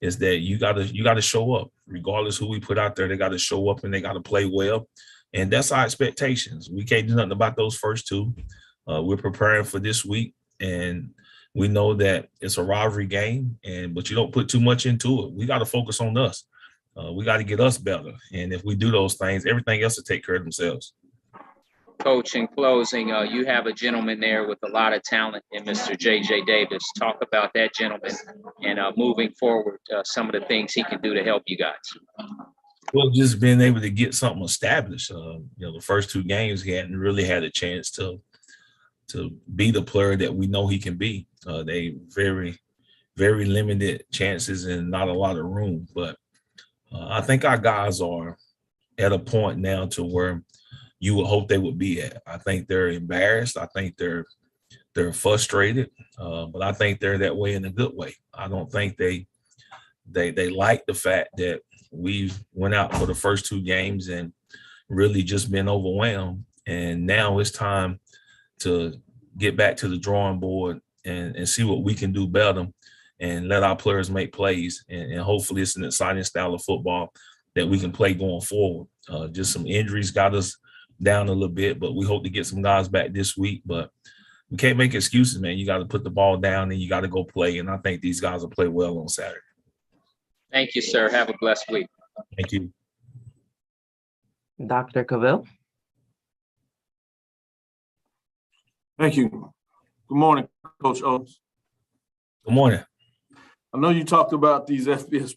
that you got to show up. Regardless who we put out there, they got to show up and they got to play well. And that's our expectations. We can't do nothing about those first two. We're preparing for this week, and we know that it's a rivalry game, but you don't put too much into it. We got to focus on us. We got to get us better. And if we do those things, everything else will take care of themselves. Coach, in closing, you have a gentleman there with a lot of talent in Mr. J.J. Davis. Talk about that gentleman and moving forward, some of the things he can do to help you guys. Well, just being able to get something established. The first two games, he hadn't really had a chance to be the player that we know he can be. They very, very limited chances and not a lot of room. But I think our guys are at a point now to where you would hope they would be at. I think they're embarrassed. I think they're frustrated, but I think they're that way in a good way. I don't think they like the fact that we went out for the first two games and really just been overwhelmed. And now it's time to get back to the drawing board and see what we can do better and let our players make plays. And hopefully it's an exciting style of football that we can play going forward. Just some injuries got us down a little bit, but we hope to get some guys back this week. But we can't make excuses, man. You got to put the ball down and you got to go play. And I think these guys will play well on Saturday. Thank you, sir. Have a blessed week. Thank you. Dr. Cavill. Thank you. Good morning, Coach Oates. Good morning. I know you talked about these FBS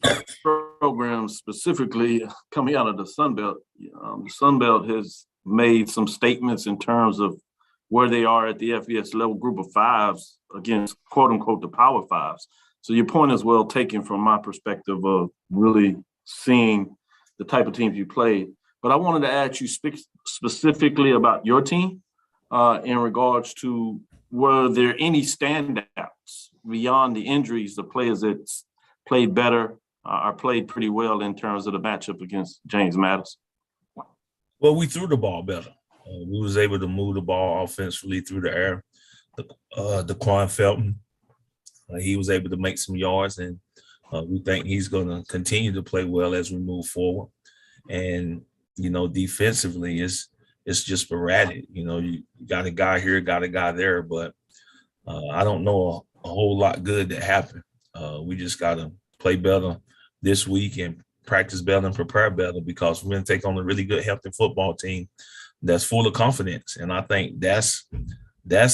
programs specifically coming out of the Sun Belt. The Sun Belt has made some statements in terms of where they are at the FBS level group of fives against quote unquote the power fives. So your point is well taken from my perspective of really seeing the type of teams you played. But I wanted to ask you specifically about your team in regards to were there any standouts beyond the injuries, the players that played better or played pretty well in terms of the matchup against James Madison? Well, we threw the ball better. We was able to move the ball offensively through the air. DeQuan Felton, he was able to make some yards, and we think he's going to continue to play well as we move forward. And, defensively, it's just sporadic. You got a guy here, got a guy there, but I don't know a whole lot good that happened. We just got to play better this week and practice better and prepare better because we're going to take on a really good Hampton football team that's full of confidence. And I think that's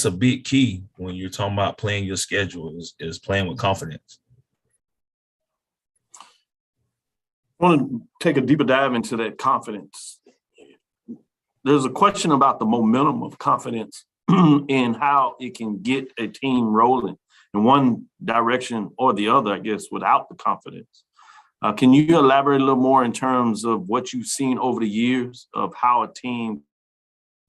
a big key when you're talking about playing your schedule is playing with confidence. I want to take a deeper dive into that confidence. There's a question about the momentum of confidence and how it can get a team rolling in one direction or the other, I guess, without the confidence. Can you elaborate a little more in terms of what you've seen over the years of how a team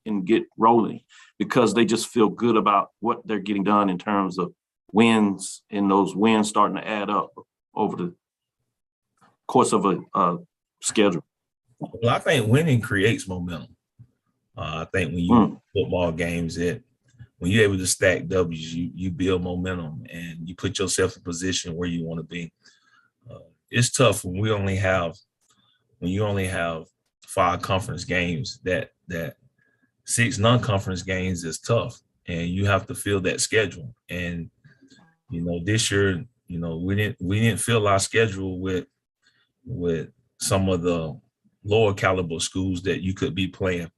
can get rolling because they just feel good about what they're getting done in terms of wins and those wins starting to add up over the course of a schedule? Well, I think winning creates momentum. I think when you win football games, when you're able to stack W's, you build momentum and you put yourself in position where you want to be. It's tough when you only have 5 conference games. That 6 non-conference games is tough, and you have to fill that schedule. And this year, we didn't fill our schedule with some of the lower caliber schools that you could be playing.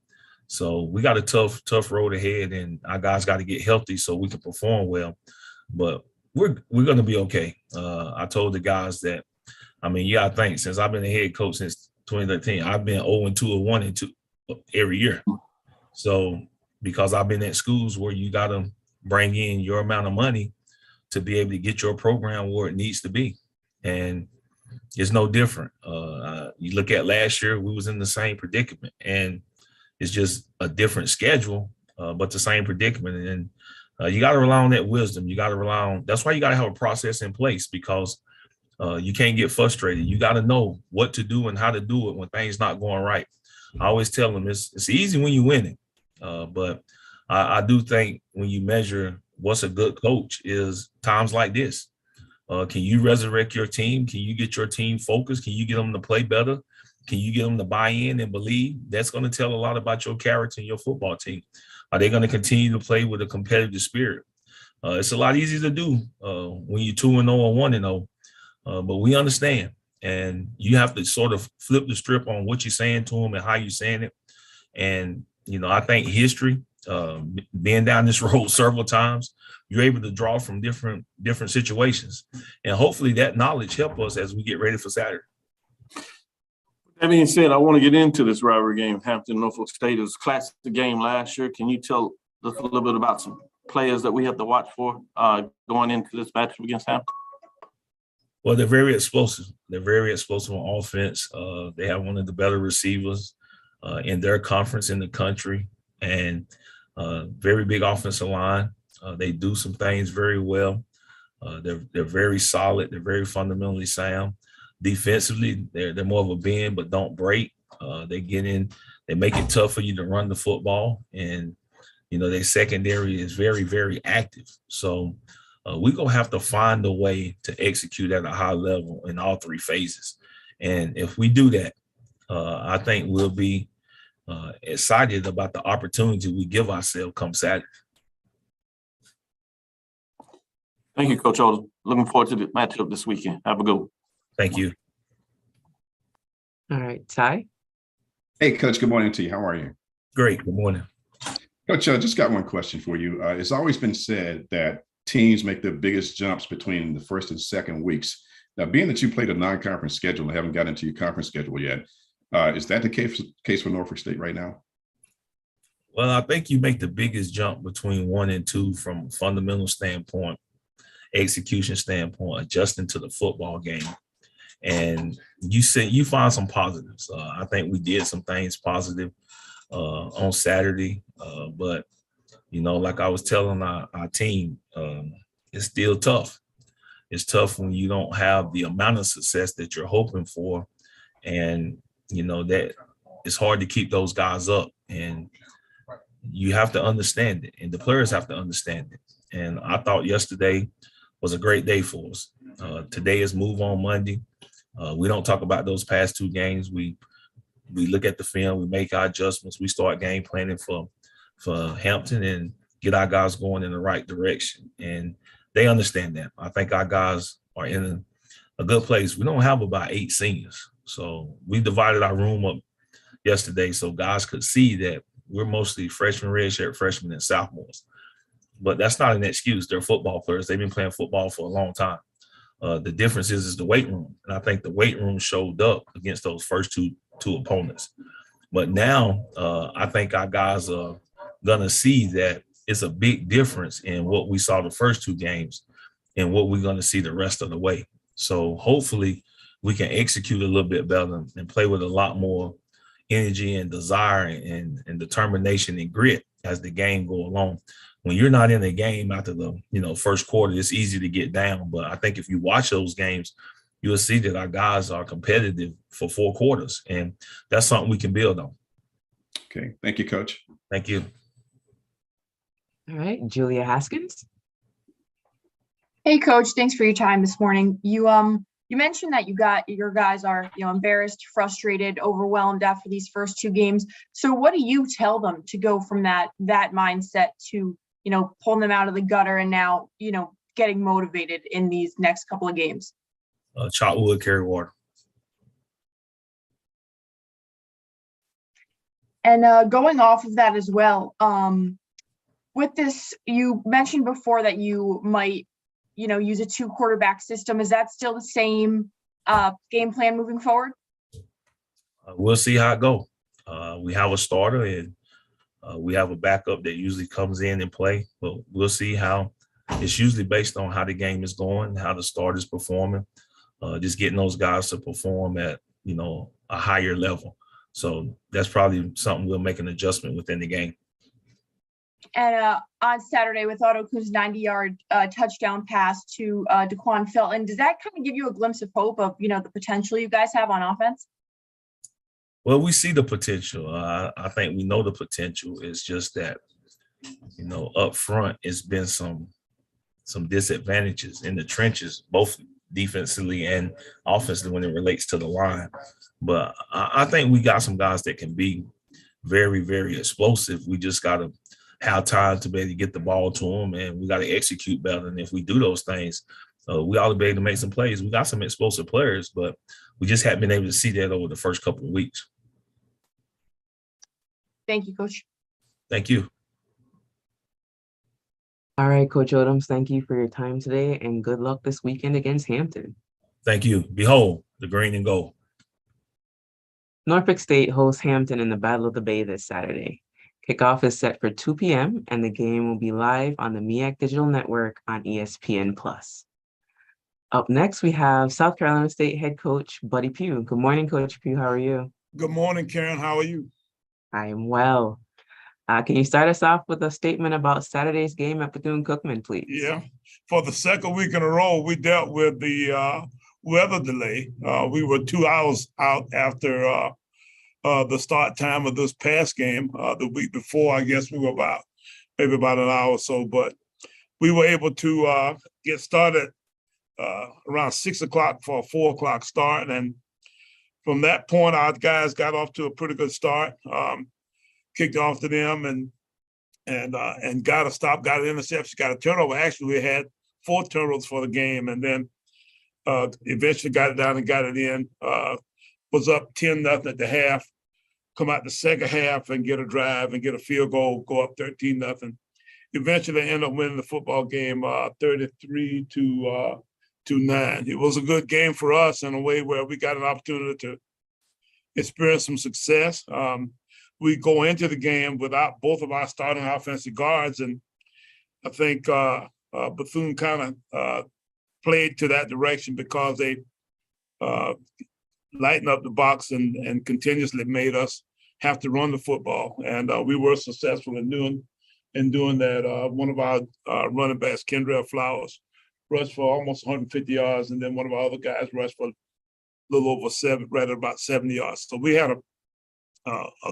So we got a tough road ahead, and our guys got to get healthy so we can perform well. But we're going to be okay. I told the guys that, I think since I've been a head coach since 2013, I've been 0-2 or 1-2 every year. So because I've been at schools where you got to bring in your amount of money to be able to get your program where it needs to be. And it's no different. You look at last year, we was in the same predicament, and it's just a different schedule, but the same predicament. And you got to rely on that wisdom. You got to rely on, that's why you got to have a process in place because you can't get frustrated. You got to know what to do and how to do it when things not going right. I always tell them it's easy when you win it. But I do think when you measure what's a good coach is times like this. Can you resurrect your team? Can you get your team focused? Can you get them to play better? Can you get them to buy in and believe? That's going to tell a lot about your character and your football team. Are they going to continue to play with a competitive spirit? It's a lot easier to do when you're 2-0 or 1-0, but we understand. And you have to sort of flip the strip on what you're saying to them and how you're saying it. And, I think history, being down this road several times, you're able to draw from different situations. And hopefully that knowledge help us as we get ready for Saturday. That being said, I want to get into this rivalry game. Hampton, Norfolk State. It was a classic game last year. Can you tell us a little bit about some players that we have to watch for going into this matchup against Hampton? Well, they're very explosive. They're very explosive on offense. They have one of the better receivers in their conference in the country, and very big offensive line. They do some things very well. They're very solid. They're very fundamentally sound. Defensively, they're more of a bend but don't break. They get in. They make it tough for you to run the football, and their secondary is very, very active. So we're going to have to find a way to execute at a high level in all three phases. And if we do that, I think we'll be excited about the opportunity we give ourselves come Saturday. Thank you, Coach Oldham. Looking forward to the matchup this weekend. Have a good one. Thank you. All right, Ty. Hey, Coach, good morning to you. How are you? Great. Good morning. Coach, I just got one question for you. It's always been said that teams make the biggest jumps between the first and second weeks. Now, being that you played a non-conference schedule and haven't gotten into your conference schedule yet, is that the case for Norfolk State right now? Well, I think you make the biggest jump between 1 and 2 from a fundamental standpoint, execution standpoint, adjusting to the football game. And you find some positives. I think we did some things positive on Saturday, but like I was telling our team, it's still tough. It's tough when you don't have the amount of success that you're hoping for, and that it's hard to keep those guys up. And you have to understand it, and the players have to understand it. And I thought yesterday was a great day for us. Today is Move On Monday. We don't talk about those past 2 games. We look at the film, we make our adjustments, we start game planning for Hampton and get our guys going in the right direction. And they understand that. I think our guys are in a good place. We don't have about 8 seniors. So we divided our room up yesterday so guys could see that we're mostly freshmen, redshirt freshmen, and sophomores. But that's not an excuse. They're football players. They've been playing football for a long time. The difference is the weight room. And I think the weight room showed up against those first two opponents. But now I think our guys are going to see that it's a big difference in what we saw the first 2 games and what we're going to see the rest of the way. So hopefully we can execute a little bit better and play with a lot more energy and desire and determination and grit as the game go along. When you're not in the game after the first quarter, it's easy to get down. But I think if you watch those games, you'll see that our guys are competitive for 4 quarters, and that's something we can build on. Okay, thank you, Coach. Thank you. All right, Julia Haskins. Hey, Coach. Thanks for your time this morning. You mentioned that your guys are embarrassed, frustrated, overwhelmed after these first 2 games. So what do you tell them to go from that mindset to pulling them out of the gutter and now getting motivated in these next couple of games? Chop wood, carry water. And going off of that as well, with this, you mentioned before that you might use a 2 quarterback system. Is that still the same game plan moving forward? We'll see how it goes. We have a starter and we have a backup that usually comes in and play, but we'll see how. It's usually based on how the game is going, how the starter's performing, just getting those guys to perform at, a higher level. So that's probably something we'll make an adjustment within the game. And on Saturday with Otto Kuhn's 90-yard touchdown pass to Daquan Felton, does that kind of give you a glimpse of hope of, the potential you guys have on offense? Well, we see the potential. I think we know the potential. It's just that, up front, it's been some disadvantages in the trenches, both defensively and offensively when it relates to the line. But I think we got some guys that can be very, very explosive. We just got to have time to be able to get the ball to them, and we got to execute better. And if we do those things, we ought to be able to make some plays. We got some explosive players, but we just haven't been able to see that over the first couple of weeks. Thank you, Coach. Thank you. All right, Coach Odoms, thank you for your time today, and good luck this weekend against Hampton. Thank you. Behold, the green and gold. Norfolk State hosts Hampton in the Battle of the Bay this Saturday. Kickoff is set for 2 p.m. and the game will be live on the MEAC Digital Network on ESPN+. Up next, we have South Carolina State head coach Buddy Pugh. Good morning, Coach Pugh. How are you? Good morning, Karen. How are you? I am well. Can you start us off with a statement about Saturday's game at Bethune-Cookman, please? Yeah. For the second week in a row, we dealt with the weather delay. We were 2 hours out after the start time of this past game. The week before, I guess we were maybe about an hour or so, but we were able to get started around 6 o'clock for a 4 o'clock start. And from that point, our guys got off to a pretty good start. Kicked off to them and got a stop, got an interception, got a turnover. Actually, we had 4 turnovers for the game, and then eventually got it down and got it in. Was up 10-0 at the half. Come out the second half and get a drive and get a field goal, go up 13-0. Eventually end up winning the football game 33-9. It was a good game for us in a way where we got an opportunity to experience some success. We go into the game without both of our starting offensive guards, and I think Bethune kind of played to that direction because they lightened up the box and continuously made us have to run the football. And we were successful in doing that. One of our running backs, Kendra Flowers, rushed for almost 150 yards, and then one of our other guys rushed for a little over about 70 yards. So we had a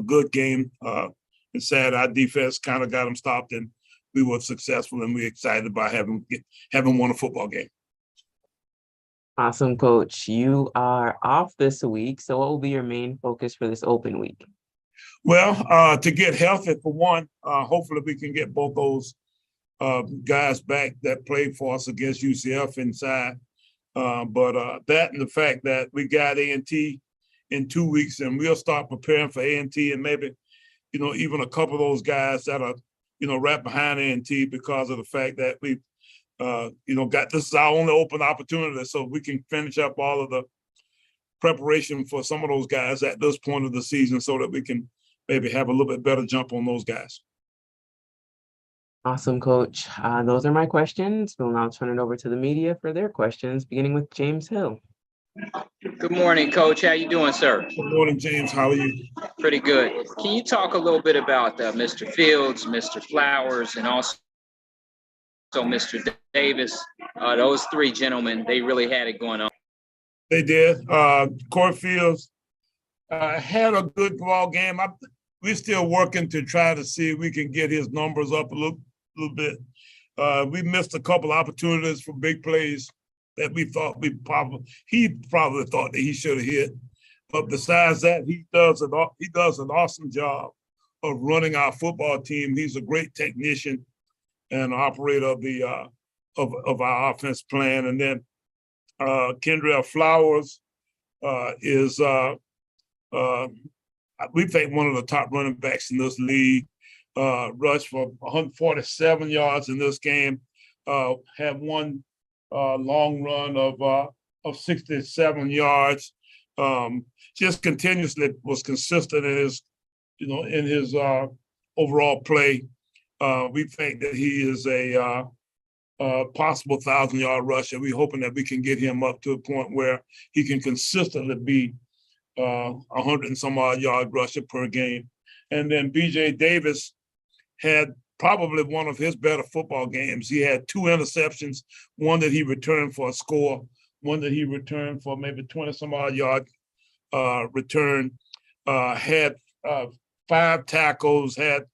good game. And sad, our defense kind of got them stopped, and we were successful, and we're excited about having won a football game. Awesome, Coach. You are off this week, so what will be your main focus for this open week? Well, to get healthy for one, hopefully we can get both those guys back that played for us against UCF inside. But that and the fact that we got A&T in 2 weeks, and we'll start preparing for A&T, and maybe, even a couple of those guys that are, right behind A&T because of the fact that we, this is our only open opportunity, so we can finish up all of the preparation for some of those guys at this point of the season so that we can maybe have a little bit better jump on those guys. Awesome, Coach. Those are my questions. We'll now turn it over to the media for their questions, beginning with James Hill. Good morning, Coach. How you doing, sir? Good morning, James. How are you? Pretty good. Can you talk a little bit about Mr. Fields, Mr. Flowers, and also Mr. Davis? Those 3 gentlemen, they really had it going on. They did. Corey Fields had a good ball game. We're still working to try to see if we can get his numbers up a little bit. We missed a couple opportunities for big plays that we thought he probably thought that he should have hit. But besides that, he does an awesome job of running our football team. He's a great technician and operator of the of our offense plan. And then Kendra Flowers is we think one of the top running backs in this league. Rushed for 147 yards in this game. Had one long run of 67 yards. Just continuously was consistent in his overall play. We think that he is a possible 1,000-yard rusher. We're hoping that we can get him up to a point where he can consistently be 100 and some odd yard rusher per game. And then BJ Davis had probably one of his better football games. He had 2 interceptions, one that he returned for a score, one that he returned for maybe 20 some odd yard return, had 5 tackles, had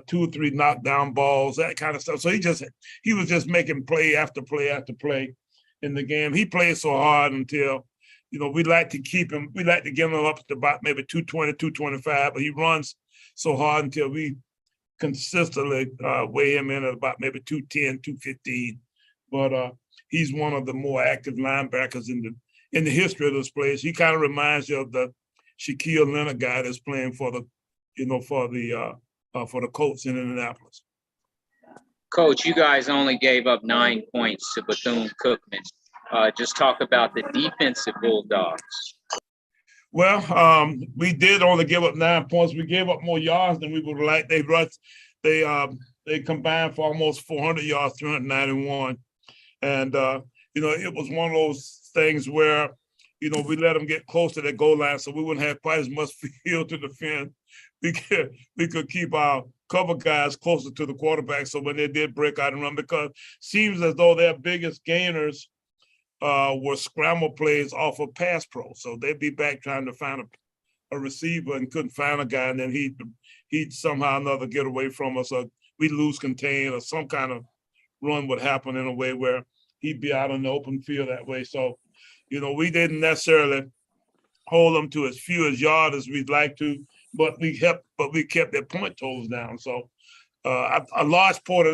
2 or 3 knockdown balls, that kind of stuff. So he was just making play after play after play. in the game. He plays so hard until, we like to keep him, we like to get him up to about maybe 220, 225, but he runs so hard until we consistently weigh him in at about maybe 210, 215. But he's one of the more active linebackers in the history of this place. He kind of reminds you of the Shaquille Leonard guy that's playing for the, for the Colts in Indianapolis. Coach, you guys only gave up 9 points to Bethune-Cookman. Just talk about the defensive Bulldogs. Well, we did only give up 9 points. We gave up more yards than we would like. They combined for almost 400 yards, 391. And, it was one of those things where, we let them get close to that goal line so we wouldn't have quite as much field to defend. We could keep our cover guys closer to the quarterback so when they did break out and run, because it seems as though their biggest gainers were scramble plays off of pass pro. So they'd be back trying to find a receiver and couldn't find a guy, and then he'd somehow or another get away from us, or we'd lose contain, or some kind of run would happen in a way where he'd be out on the open field that way. So, we didn't necessarily hold them to as few as yards as we'd like to, but we kept their point totals down. So a large portion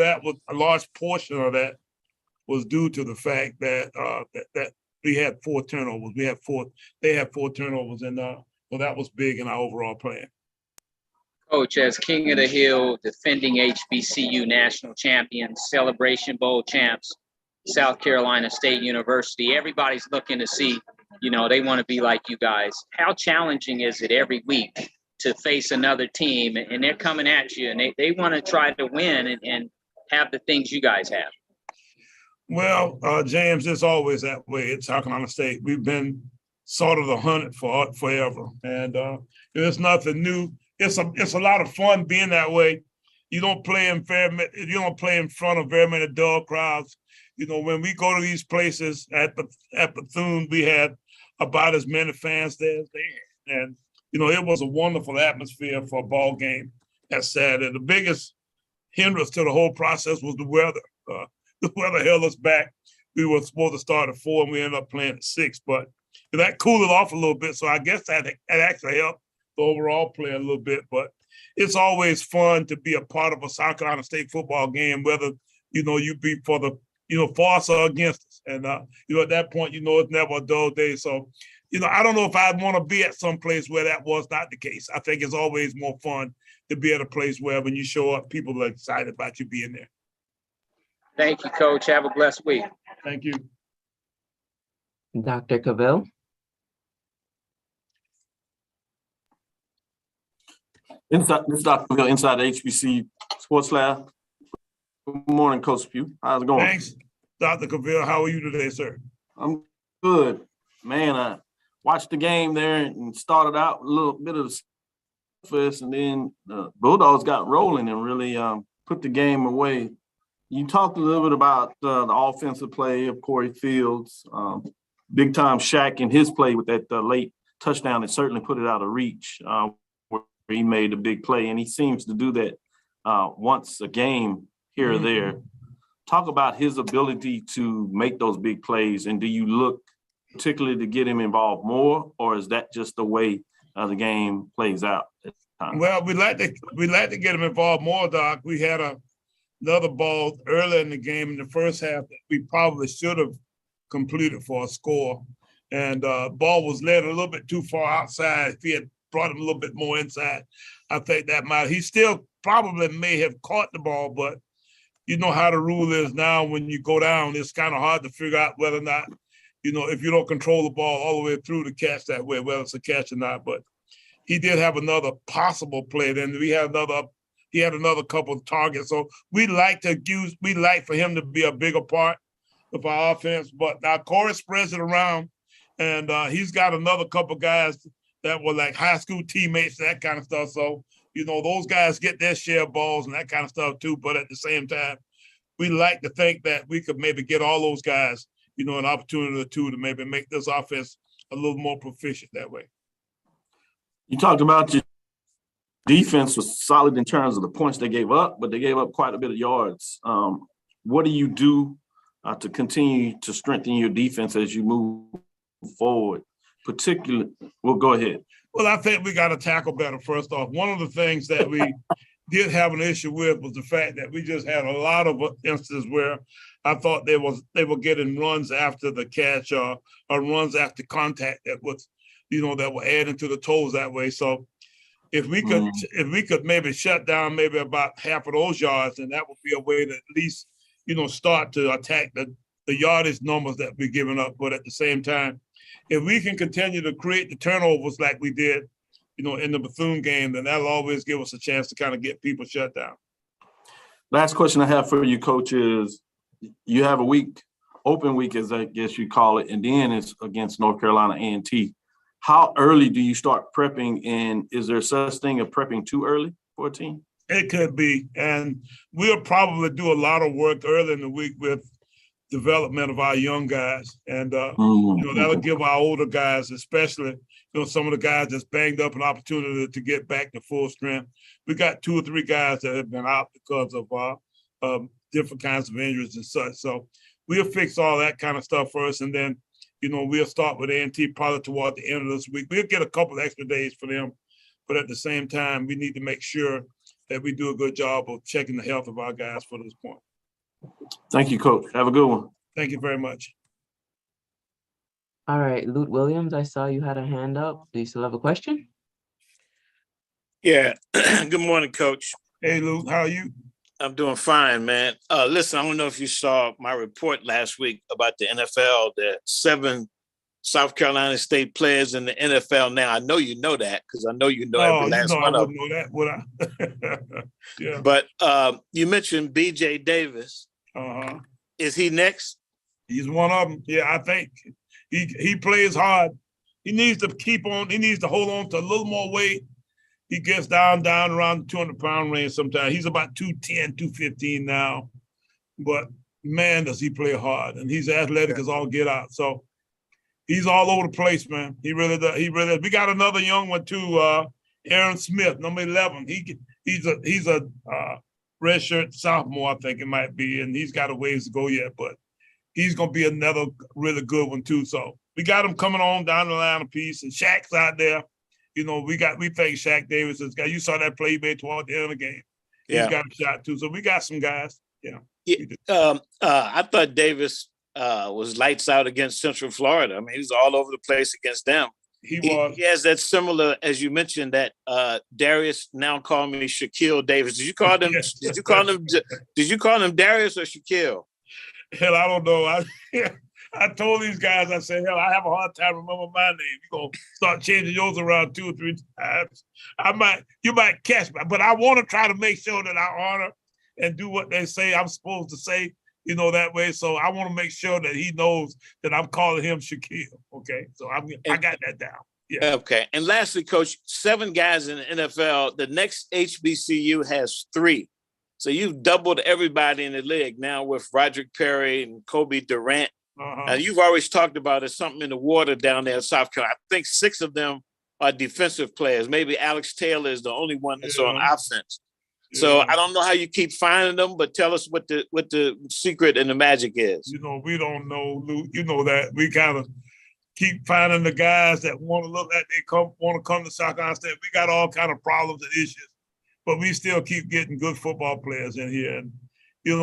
of that was due to the fact that that we had 4 turnovers. They had 4 turnovers, and well, that was big in our overall plan. Coach, as King of the Hill, defending HBCU national champions, Celebration Bowl champs, South Carolina State University, everybody's looking to see, they want to be like you guys. How challenging is it every week to face another team, and they're coming at you, and they want to try to win and have the things you guys have? Well, James, it's always that way at South Carolina State. We've been sort of the hunted for forever, and it's nothing new. It's a lot of fun being that way. You don't play in front of very many dull crowds. When we go to these places at Bethune, we had about as many fans there as they had. And, it was a wonderful atmosphere for a ball game that Saturday. The biggest hindrance to the whole process was the weather. The weather held us back. We were supposed to start at 4 and we ended up playing at 6, but that cooled it off a little bit. So I guess that actually helped the overall play a little bit, but it's always fun to be a part of a South Carolina State football game, whether, you be for the, for us or against us. And, at that point, it's never a dull day. So, I don't know if I'd want to be at some place where that was not the case. I think it's always more fun to be at a place where when you show up, people are excited about you being there. Thank you, Coach. Have a blessed week. Thank you. Dr. Cavill. This is Dr. Cavill, inside the HBC Sports Lab. Good morning, Coach Pugh. How's it going? Thanks, Dr. Cavill. How are you today, sir? I'm good. Man, I watched the game there and started out with a little bit of the surface, and then the Bulldogs got rolling and really put the game away. You talked a little bit about the offensive play of Corey Fields, big time Shaq in his play with that late touchdown that certainly put it out of reach, where he made a big play, and he seems to do that once a game here or there. Talk about his ability to make those big plays, and do you look particularly to get him involved more, or is that just the way the game plays out at the time? Well, we like to get him involved more, Doc. We had another ball early in the game in the first half that we probably should have completed for a score, and ball was led a little bit too far outside. If he had brought him a little bit more inside, I think that might. He still probably may have caught the ball, but you know how the rule is now. When you go down, it's kind of hard to figure out whether or not, if you don't control the ball all the way through to catch that way, whether it's a catch or not. But he did have another possible play. Then he had another couple of targets. So we like for him to be a bigger part of our offense. But now Corey spreads it around, and he's got another couple of guys that were like high school teammates, that kind of stuff. So, those guys get their share of balls and that kind of stuff too. But at the same time, we like to think that we could maybe get all those guys, an opportunity or two to maybe make this offense a little more proficient that way. You talked about your defense was solid in terms of the points they gave up, but they gave up quite a bit of yards. What do you do to continue to strengthen your defense as you move forward? Particularly, well, go ahead. Well, I think we got to tackle better. First off, one of the things that we did have an issue with was the fact that we just had a lot of instances where I thought they were getting runs after the catch or runs after contact that was, that were adding to the totals that way. So if we could maybe shut down maybe about half of those yards, then that would be a way to at least, start to attack the yardage numbers that we're giving up. But at the same time, if we can continue to create the turnovers like we did, in the Bethune game, then that'll always give us a chance to kind of get people shut down. Last question I have for you, Coach, is you have a week, open week, as I guess you call it, and then it's against North Carolina A&T. How early do you start prepping, and is there such thing of prepping too early for a team? It could be, and we'll probably do a lot of work early in the week with development of our young guys, and that'll give our older guys, especially some of the guys that's banged up, an opportunity to get back to full strength. We got 2 or 3 guys that have been out because of different kinds of injuries and such. So we'll fix all that kind of stuff first, and then we'll start with A&T probably toward the end of this week. We'll get a couple extra days for them, but at the same time, we need to make sure that we do a good job of checking the health of our guys for this point. Thank you, Coach. Have a good one. Thank you very much. All right, Lute Williams, I saw you had a hand up. Do you still have a question? Yeah. Good morning, Coach. Hey, Lute, how are you? I'm doing fine, man. Listen, I don't know if you saw my report last week about the NFL, the 7 South Carolina State players in the NFL now. I know you know that because I know you know every last one of them. I wouldn't know that, would I? Yeah. But you mentioned B.J. Davis. Is he next? He's one of them. Yeah, I think he plays hard. He needs to keep on. He needs to hold on to a little more weight. He gets down around the 200-pound range sometimes. He's about 210, 215 now. But, man, does he play hard. And he's athletic as all get out. So he's all over the place, man. He really does. We got another young one, too, Aaron Smith, number 11. He's a redshirt sophomore, I think it might be, and he's got a ways to go yet. But he's going to be another really good one, too. So we got him coming on down the line a piece. And Shaq's out there. We think Shaq Davis is guy. You saw that play he made toward the end of the game. He's got a shot too. So we got some guys. I thought Davis was lights out against Central Florida. I mean, he was all over the place against them. He has that similar, as you mentioned, that Darius now call me Shaquille Davis. Did you call him? Did you call him Darius or Shaquille? Hell, I don't know. I told these guys, I said, hell, I have a hard time remembering my name. You're going to start changing yours around 2 or 3 times. You might catch me, but I want to try to make sure that I honor and do what they say I'm supposed to say, that way. So I want to make sure that he knows that I'm calling him Shaquille. Okay. So I got that down. Yeah. Okay. And lastly, Coach, 7 guys in the NFL. The next HBCU has 3. So you've doubled everybody in the league now with Roderick Perry and Kobe Durant. And you've always talked about there's something in the water down there in South Carolina. I think 6 of them are defensive players. Maybe Alex Taylor is the only one that's on offense. Yeah. So I don't know how you keep finding them, but tell us what the secret and the magic is. We don't know, Luke. You know that. We kind of keep finding the guys that want to look like they want to come to South Carolina State. We got all kind of problems and issues, but we still keep getting good football players in here. And,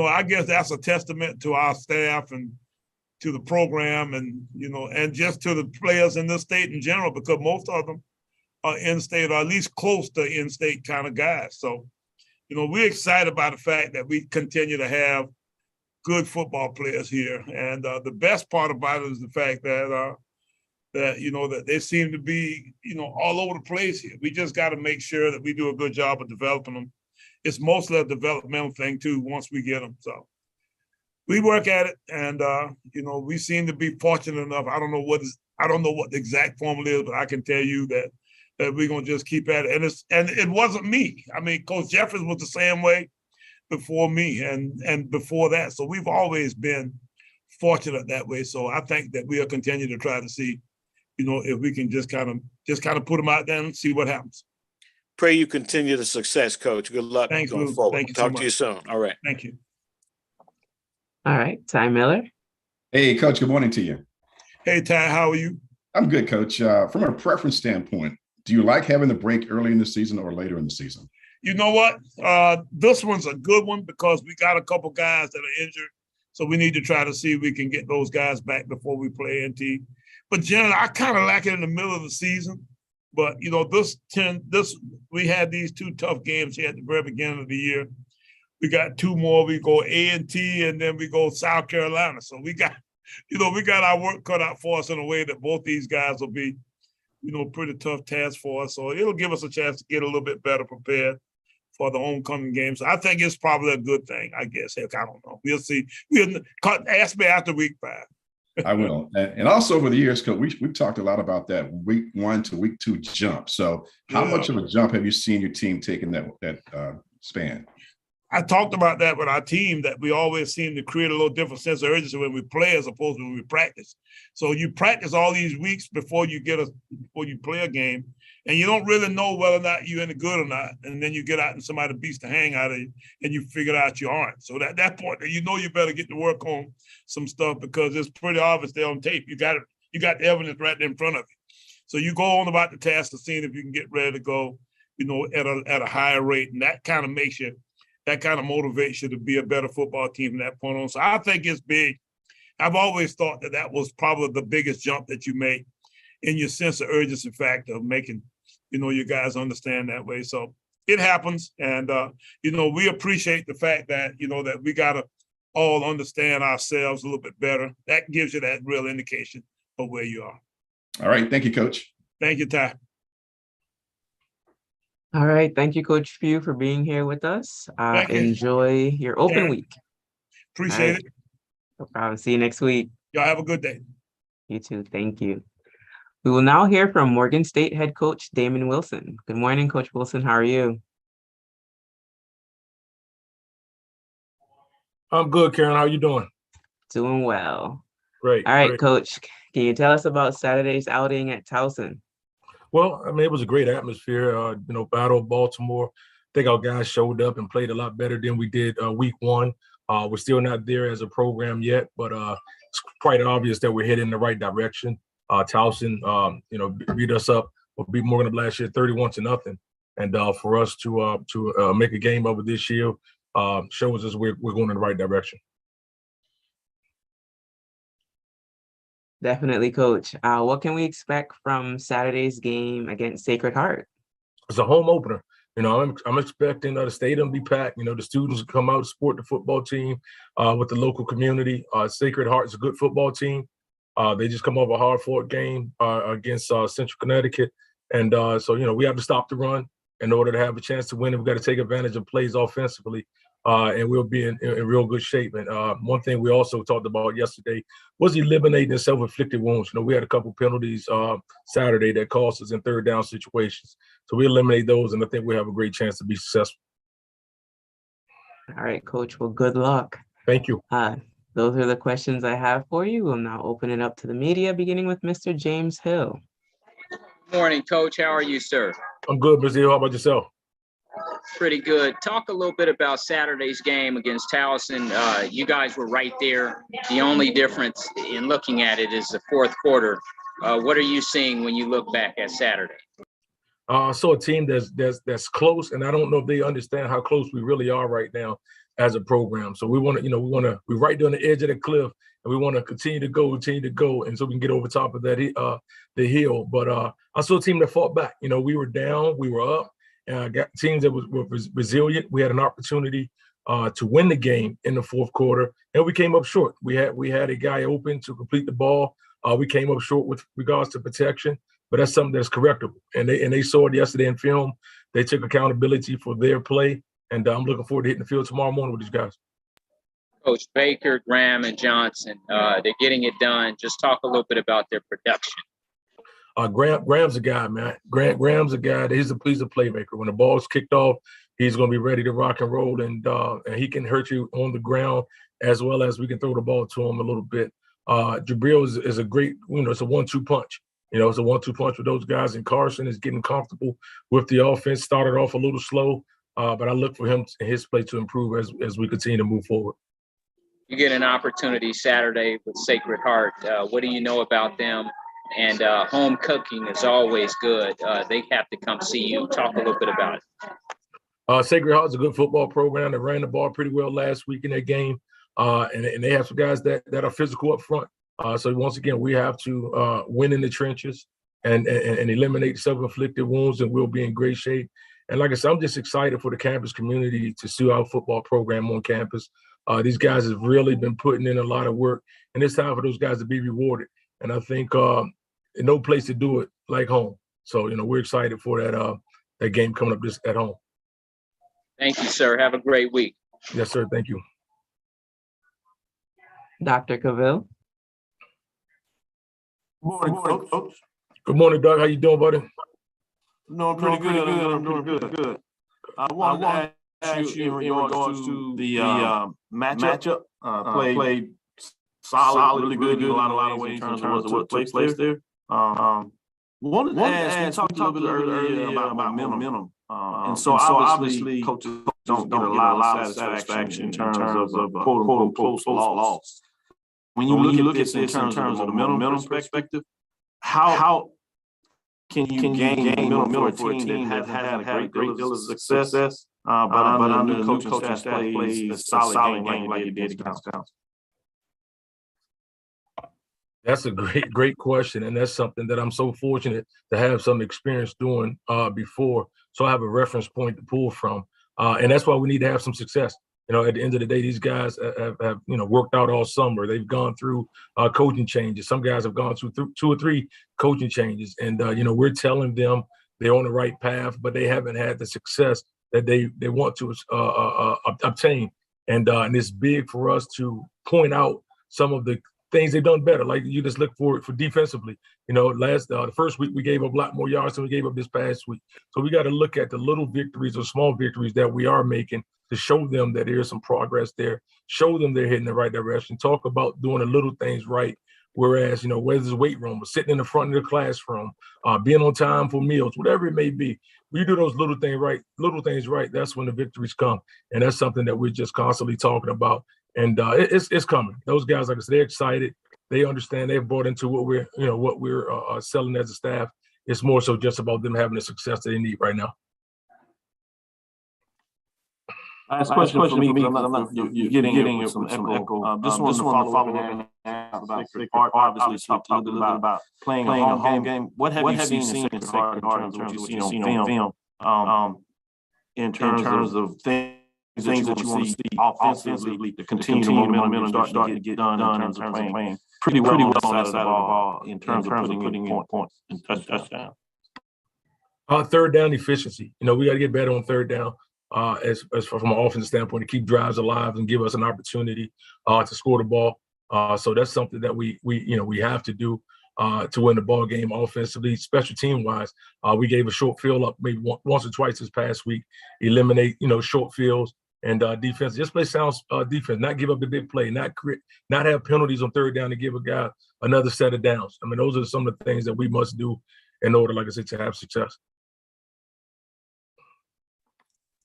I guess that's a testament to our staff and to the program and, and just to the players in this state in general, because most of them are in-state or at least close to in-state kind of guys. So, we're excited about the fact that we continue to have good football players here. And the best part about it is the fact that, that they seem to be, all over the place here. We just got to make sure that we do a good job of developing them. It's mostly a developmental thing too, once we get them. So we work at it, and we seem to be fortunate enough. I don't know what the exact formula is, but I can tell you that we're gonna just keep at it. And it wasn't me. I mean, Coach Jeffers was the same way before me, and before that. So we've always been fortunate that way. So I think that we'll continue to try to see, if we can just kind of put them out there and see what happens. Pray you continue the success, Coach. Good luck going forward. Thank you Talk to you soon. All right. Thank you. All right, Ty Miller. Hey, Coach, good morning to you. Hey, Ty, how are you? I'm good, Coach. From a preference standpoint, do you like having the break early in the season or later in the season? You know what? This one's a good one because we got a couple guys that are injured. So we need to try to see if we can get those guys back before we play NT. But generally, I kind of like it in the middle of the season. But, you know, we had these two tough games here at the very beginning of the year. We got two more. We go A&T and then we go South Carolina. So we got our work cut out for us in a way that both these guys will be, you know, pretty tough task for us. So it'll give us a chance to get a little bit better prepared for the homecoming games. So I think it's probably a good thing, I guess. Heck, I don't know. We'll see. Ask me after week 5. I will. And also over the years, Coach, we've talked a lot about that week 1 to week 2 jump. So how much of a jump have you seen your team taking that span? I talked about that with our team, that we always seem to create a little different sense of urgency when we play as opposed to when we practice. So you practice all these weeks before you play a game, and you don't really know whether or not you're any good or not. And then you get out and somebody beats the hang out of you, and you figure out you aren't. So at that point, you know you better get to work on some stuff because it's pretty obvious there on tape. You got the evidence right there in front of you. So you go on about the task of seeing if you can get ready to go, you know, at a higher rate, and that kind of makes you. That kind of motivates you to be a better football team from that point on. So I think it's big. I've always thought that was probably the biggest jump that you make in your sense of urgency factor of making, you know, you guys understand that way. So it happens. And, you know, we appreciate the fact that, you know, that we got to all understand ourselves a little bit better. That gives you that real indication of where you are. All right. Thank you, Coach. Thank you, Ty. All right. Thank you, Coach Few, for being here with us. Enjoy your open week. Appreciate it. No problem. See you next week. Y'all have a good day. You too. Thank you. We will now hear from Morgan State head coach Damon Wilson. Good morning, Coach Wilson. How are you? I'm good, Karen. How are you doing? Doing well. Great. All right, great. Coach. Can you tell us about Saturday's outing at Towson? Well, I mean, it was a great atmosphere. You know, Battle of Baltimore. I think our guys showed up and played a lot better than we did week 1. We're still not there as a program yet, but it's quite obvious that we're heading in the right direction. Towson, you know, beat us up or beat Morgan of last year 31-0, and for us to make a game of it this year shows us we're going in the right direction. Definitely, Coach. What can we expect from Saturday's game against Sacred Heart? It's a home opener. You know, I'm expecting the stadium to be packed. You know, the students come out to support the football team with the local community. Sacred Heart is a good football team. They just come off a hard-fought game against Central Connecticut. And so, you know, we have to stop the run in order to have a chance to win. We've got to take advantage of plays offensively, and we'll be in real good shape. And one thing we also talked about yesterday was eliminating the self-inflicted wounds. You know, we had a couple penalties Saturday that cost us in third down situations. So we eliminate those, and I think we have a great chance to be successful. All right, Coach. Well, good luck. Thank you. Those are the questions I have for you. We'll now open it up to the media, beginning with Mr. James Hill. Good morning, Coach. How are you, sir? I'm good, Mr. Hill. How about yourself? Pretty good. Talk a little bit about Saturday's game against Towson. You guys were right there. The only difference in looking at it is the fourth quarter. What are you seeing when you look back at Saturday? So a team that's close, and I don't know if they understand how close we really are right now as a program. So we want to, you know, we're right there on the edge of the cliff, and we want to continue to go, and so we can get over top of that the hill. But I saw a team that fought back. You know, we were down, we were up, and got teams that were resilient. We had an opportunity to win the game in the fourth quarter, and we came up short. We had a guy open to complete the ball. We came up short with regards to protection. But that's something that's correctable. And they saw it yesterday in film. They took accountability for their play. And I'm looking forward to hitting the field tomorrow morning with these guys. Coach Baker, Graham, and Johnson, they're getting it done. Just talk a little bit about their production. Graham's a guy, man. Graham's a guy. He's a playmaker. When the ball's kicked off, he's going to be ready to rock and roll. And he can hurt you on the ground as well as we can throw the ball to him a little bit. Jabril is a great, you know, it's a 1-2 punch. You know, it's a 1-2 punch with those guys, and Carson is getting comfortable with the offense. Started off a little slow, but I look for him and his play to improve as we continue to move forward. You get an opportunity Saturday with Sacred Heart. What do you know about them? And home cooking is always good. They have to come see you. Talk a little bit about it. Sacred Heart's a good football program. They ran the ball pretty well last week in that game. And they have some guys that are physical up front. So once again, we have to win in the trenches and eliminate self-inflicted wounds, and we'll be in great shape. And like I said, I'm just excited for the campus community to see our football program on campus. These guys have really been putting in a lot of work, and it's time for those guys to be rewarded. And I think no place to do it like home. So, we're excited for that game coming up just at home. Thank you, sir. Have a great week. Yes, sir. Thank you. Dr. Cavill. Morning, coach. Good morning, Doug. How you doing, buddy? No, I'm pretty good. I'm doing good. I wanted to ask you in regards to the matchup. Played solid, really good in a lot of ways in terms of what took place there. Wanted to ask, you talked a little bit earlier about momentum. And so obviously coaches don't get a lot of satisfaction in terms of quote unquote close loss. When you look at this in terms of the momentum perspective, how can you gain momentum for a team that had a great deal of success, but under the new coaching staff plays a solid game like you did against Wisconsin? That's a great question. And that's something that I'm so fortunate to have some experience doing before. So I have a reference point to pull from. And that's why we need to have some success. At the end of the day, these guys have worked out all summer. They've gone through coaching changes. Some guys have gone through 2 or 3 coaching changes. And, we're telling them they're on the right path, but they haven't had the success that they want to obtain. And it's big for us to point out some of the things they've done better. Like you just look for defensively. The first week we gave up a lot more yards than we gave up this past week. So we got to look at the little victories or small victories that we are making to show them that there's some progress there, show them they're heading the right direction, talk about doing the little things right. Whereas, whether it's weight room or sitting in the front of the classroom, being on time for meals, whatever it may be, when you do those little things right, that's when the victories come. And that's something that we're just constantly talking about. And it's coming. Those guys, like I said, they're excited. They understand. They've bought into what we're selling as a staff. It's more so just about them having the success that they need right now. Last question for me, because you're getting some echo. Just want to follow up about Sacred Heart. Obviously, talked a little bit about playing a home game. What have you seen in Sacred Heart in terms of what you've seen on film? In terms of things that you want to see offensively to continue the momentum starting to get done in terms of playing pretty well on the side of the ball in terms of putting in points and touchdowns. Third down efficiency. We got to get better on third down. As from an offensive standpoint, to keep drives alive and give us an opportunity to score the ball. So that's something that we have to do to win the ball game offensively. Special team wise, we gave a short field up maybe once or twice this past week. Eliminate short fields and defense. Just play sound defense. Not give up the big play. Not have penalties on third down to give a guy another set of downs. I mean, those are some of the things that we must do in order, like I said, to have success.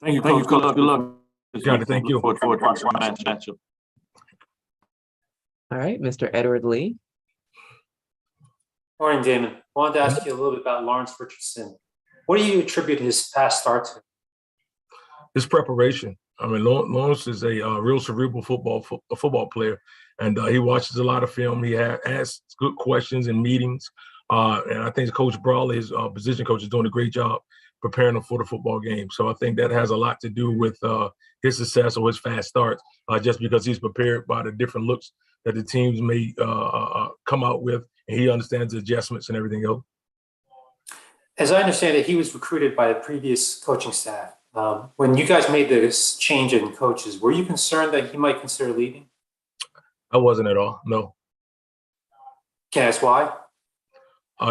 Thank you, Coach. Good luck. Got it. Thank you. Matchup. All right, Mr. Edward Lee. Morning, Damon. I wanted to ask you a little bit about Lawrence Richardson. What do you attribute his past start to? His preparation. I mean, Lawrence is a real cerebral football player, and he watches a lot of film. He asks good questions in meetings, and I think Coach Brawley, his position coach, is doing a great job preparing him for the football game. So I think that has a lot to do with his success or his fast starts, just because he's prepared by the different looks that the teams may come out with, and he understands the adjustments and everything else. As I understand it, he was recruited by the previous coaching staff. When you guys made this change in coaches, were you concerned that he might consider leaving? I wasn't at all, no. Can I ask why?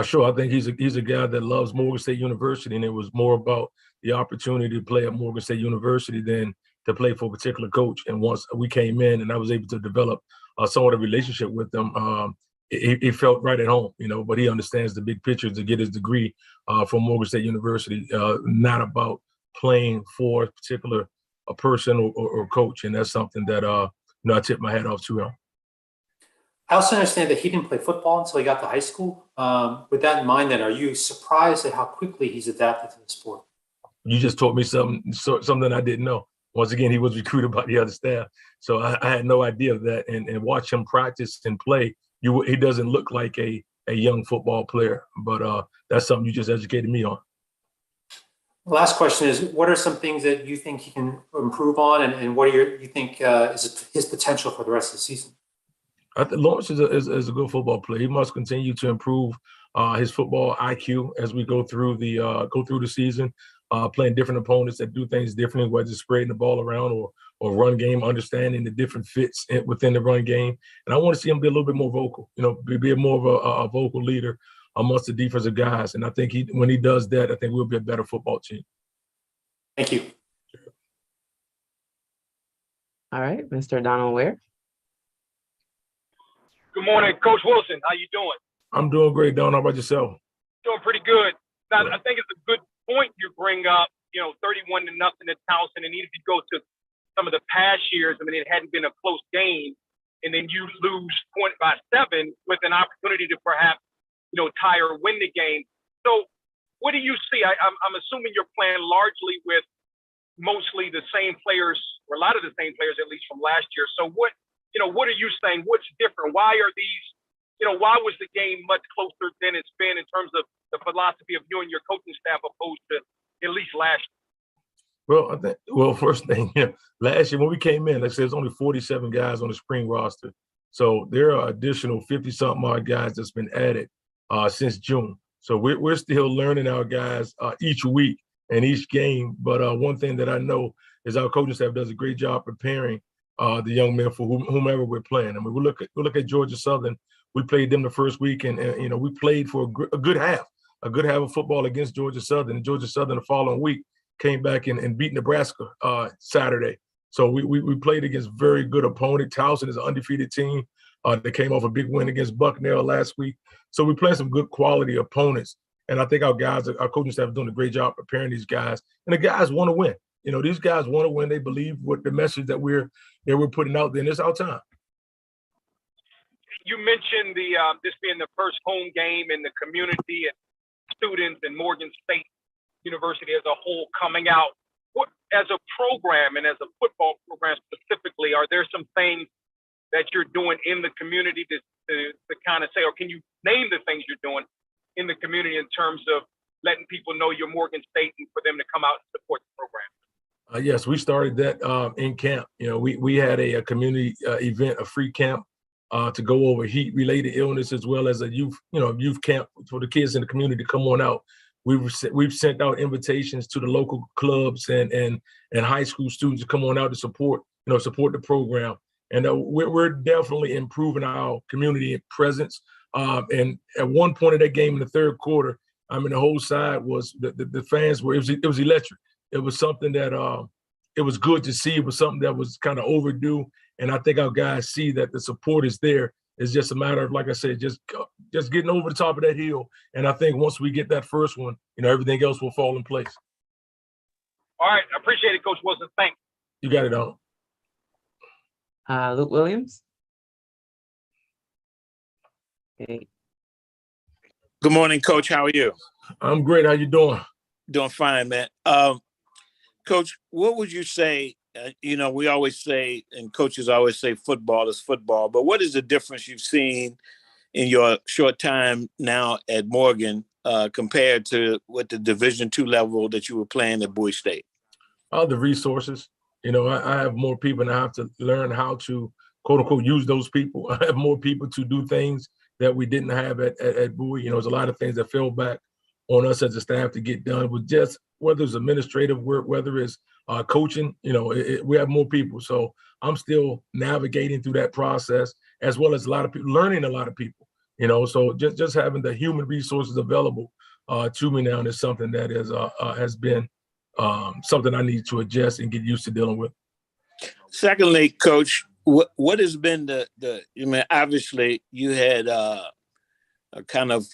Sure. I think he's a guy that loves Morgan State University, and it was more about the opportunity to play at Morgan State University than to play for a particular coach. And once we came in and I was able to develop somewhat of a relationship with them, he felt right at home, but he understands the big picture to get his degree from Morgan State University, not about playing for a particular person or coach. And that's something that I tip my hat off to him. I also understand that he didn't play football until he got to high school. With that in mind, then, are you surprised at how quickly he's adapted to the sport? You just taught me something I didn't know. Once again, he was recruited by the other staff, so I had no idea of that. And watch him practice and play. He doesn't look like a young football player, but that's something you just educated me on. Last question is, what are some things that you think he can improve on, and what you think is his potential for the rest of the season? I think Lawrence is a good football player. He must continue to improve his football IQ as we go through the season, playing different opponents that do things differently, whether it's spreading the ball around or run game, understanding the different fits within the run game. And I want to see him be a little bit more vocal, be more of a vocal leader amongst the defensive guys. And I think when he does that, I think we'll be a better football team. Thank you. All right, Mr. Donald Ware. Good morning, Coach Wilson. How you doing? I'm doing great, Don. How about yourself? Doing pretty good. Now, I think it's a good point you bring up, 31-0 at Towson. And even if you go to some of the past years, it hadn't been a close game. And then you lose by 7 with an opportunity to perhaps, tie or win the game. So what do you see? I'm assuming you're playing largely with mostly the same players, or a lot of the same players, at least from last year. So what are you saying? What's different? Why are these, why was the game much closer than it's been in terms of the philosophy of you and your coaching staff opposed to at least last year? Well, first thing, last year when we came in, like I said, there's only 47 guys on the spring roster. So there are additional 50-something odd guys that's been added since June. So we're still learning our guys each week and each game. But one thing that I know is our coaching staff does a great job preparing the young men for whomever we're playing. We look at Georgia Southern. We played them the first week, and we played for a good half of football against Georgia Southern. And Georgia Southern the following week came back and beat Nebraska Saturday. So we played against very good opponent. Towson is an undefeated team. They came off a big win against Bucknell last week. So we played some good quality opponents. And I think our coaching staff is doing a great job preparing these guys. And the guys want to win. These guys want to win. They believe what the message that we're putting out there, and it's our time. You mentioned this being the first home game in the community and students and Morgan State University as a whole coming out. What, as a program and as a football program specifically, are there some things that you're doing in the community to kind of say, or can you name the things you're doing in the community in terms of letting people know you're Morgan State and for them to come out and support the program? Yes, we started that in camp. We had a community event, a free camp to go over heat-related illness, as well as a youth camp for the kids in the community to come on out. We've sent out invitations to the local clubs and high school students to come on out to support the program. And we're definitely improving our community presence. And at one point of that game in the third quarter, the whole side was the fans were, it was electric. It was something that it was good to see. It was something that was kind of overdue. And I think our guys see that the support is there. It's just a matter of, like I said, just getting over the top of that hill. And I think once we get that first one, everything else will fall in place. All right. I appreciate it, Coach Wilson. Thanks. You got it, on. Luke Williams. Okay. Good morning, Coach. How are you? I'm great. How you doing? Doing fine, man. Coach, what would you say? We always say, and coaches always say, football is football. But what is the difference you've seen in your short time now at Morgan compared to what the Division II level that you were playing at Bowie State? The resources. I have more people, and I have to learn how to, quote unquote, use those people. I have more people to do things that we didn't have at Bowie. There's a lot of things that fell back on us as a staff to get done with, just whether it's administrative work, whether it's coaching, we have more people. So I'm still navigating through that process, as well as a lot of people, learning a lot of people, so just having the human resources available to me now is something that has been something I need to adjust and get used to dealing with. Secondly, Coach, what has been obviously you had kind of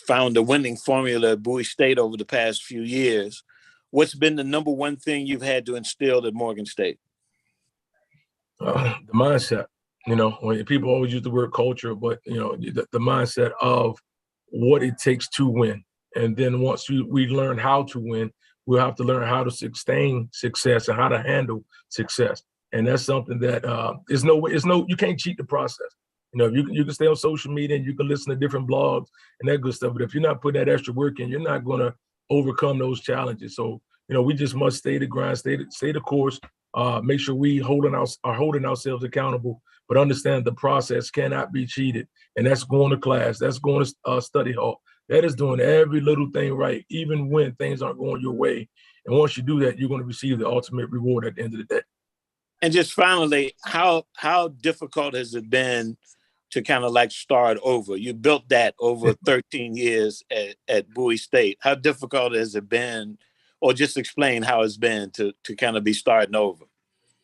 found a winning formula at Bowie State over the past few years. What's been the number one thing you've had to instill at Morgan State? The mindset. When people always use the word culture, but the mindset of what it takes to win. And then once we learn how to win, we'll have to learn how to sustain success and how to handle success. And that's something that you can't cheat the process. You can stay on social media and you can listen to different blogs and that good stuff. But if you're not putting that extra work in, you're not going to overcome those challenges. So, we just must stay the grind, stay the course, make sure we are holding ourselves accountable, but understand the process cannot be cheated. And that's going to class, that's going to study hall. That is doing every little thing right, even when things aren't going your way. And once you do that, you're going to receive the ultimate reward at the end of the day. And just finally, how difficult has it been to kind of like start over? You built that over 13 years at Bowie State. How difficult has it been, or just explain how it's been to kind of be starting over?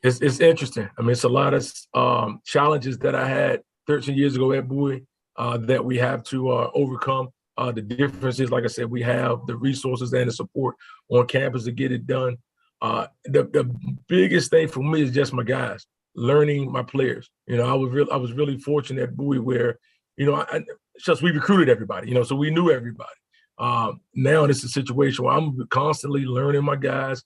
It's interesting. I mean, it's a lot of challenges that I had 13 years ago at Bowie that we have to overcome. The difference is, like I said, we have the resources and the support on campus to get it done. The biggest thing for me is just my guys, learning my players. I was really fortunate at Bowie where, just we recruited everybody, so we knew everybody. Now it's a situation where I'm constantly learning my guys,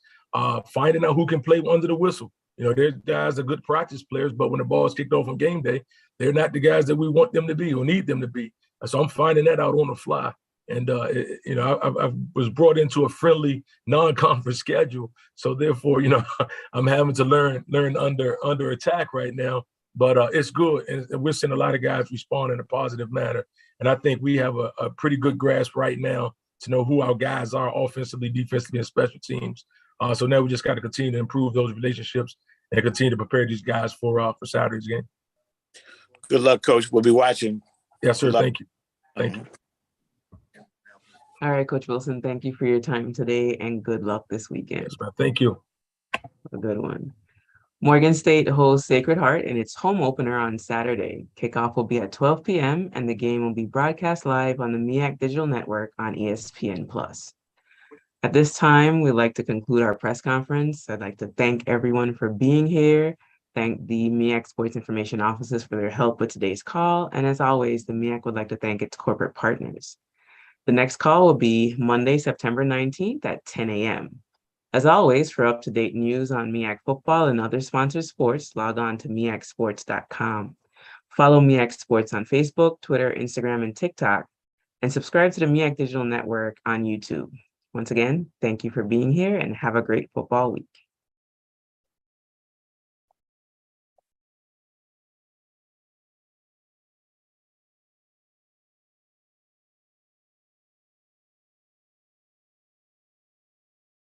finding out who can play under the whistle. There's guys that are good practice players, but when the ball is kicked off on game day, they're not the guys that we want them to be or need them to be. So I'm finding that out on the fly. And, I was brought into a friendly non-conference schedule. So therefore, I'm having to learn under attack right now, but it's good. And we're seeing a lot of guys respond in a positive manner. And I think we have a pretty good grasp right now to know who our guys are offensively, defensively, and special teams. So now we just got to continue to improve those relationships and continue to prepare these guys for Saturday's game. Good luck, Coach. We'll be watching. Yes, sir. Thank you. Thank you. All right, Coach Wilson, thank you for your time today and good luck this weekend. Yes, man. Thank you. A good one. Morgan State hosts Sacred Heart in its home opener on Saturday. Kickoff will be at 12 p.m. and the game will be broadcast live on the MEAC Digital Network on ESPN+. At this time, we'd like to conclude our press conference. I'd like to thank everyone for being here. Thank the MEAC Sports Information Offices for their help with today's call. And as always, the MEAC would like to thank its corporate partners. The next call will be Monday, September 19th at 10 a.m. As always, for up-to-date news on MEAC football and other sponsored sports, log on to meacsports.com. Follow MEAC Sports on Facebook, Twitter, Instagram, and TikTok, and subscribe to the MEAC Digital Network on YouTube. Once again, thank you for being here and have a great football week.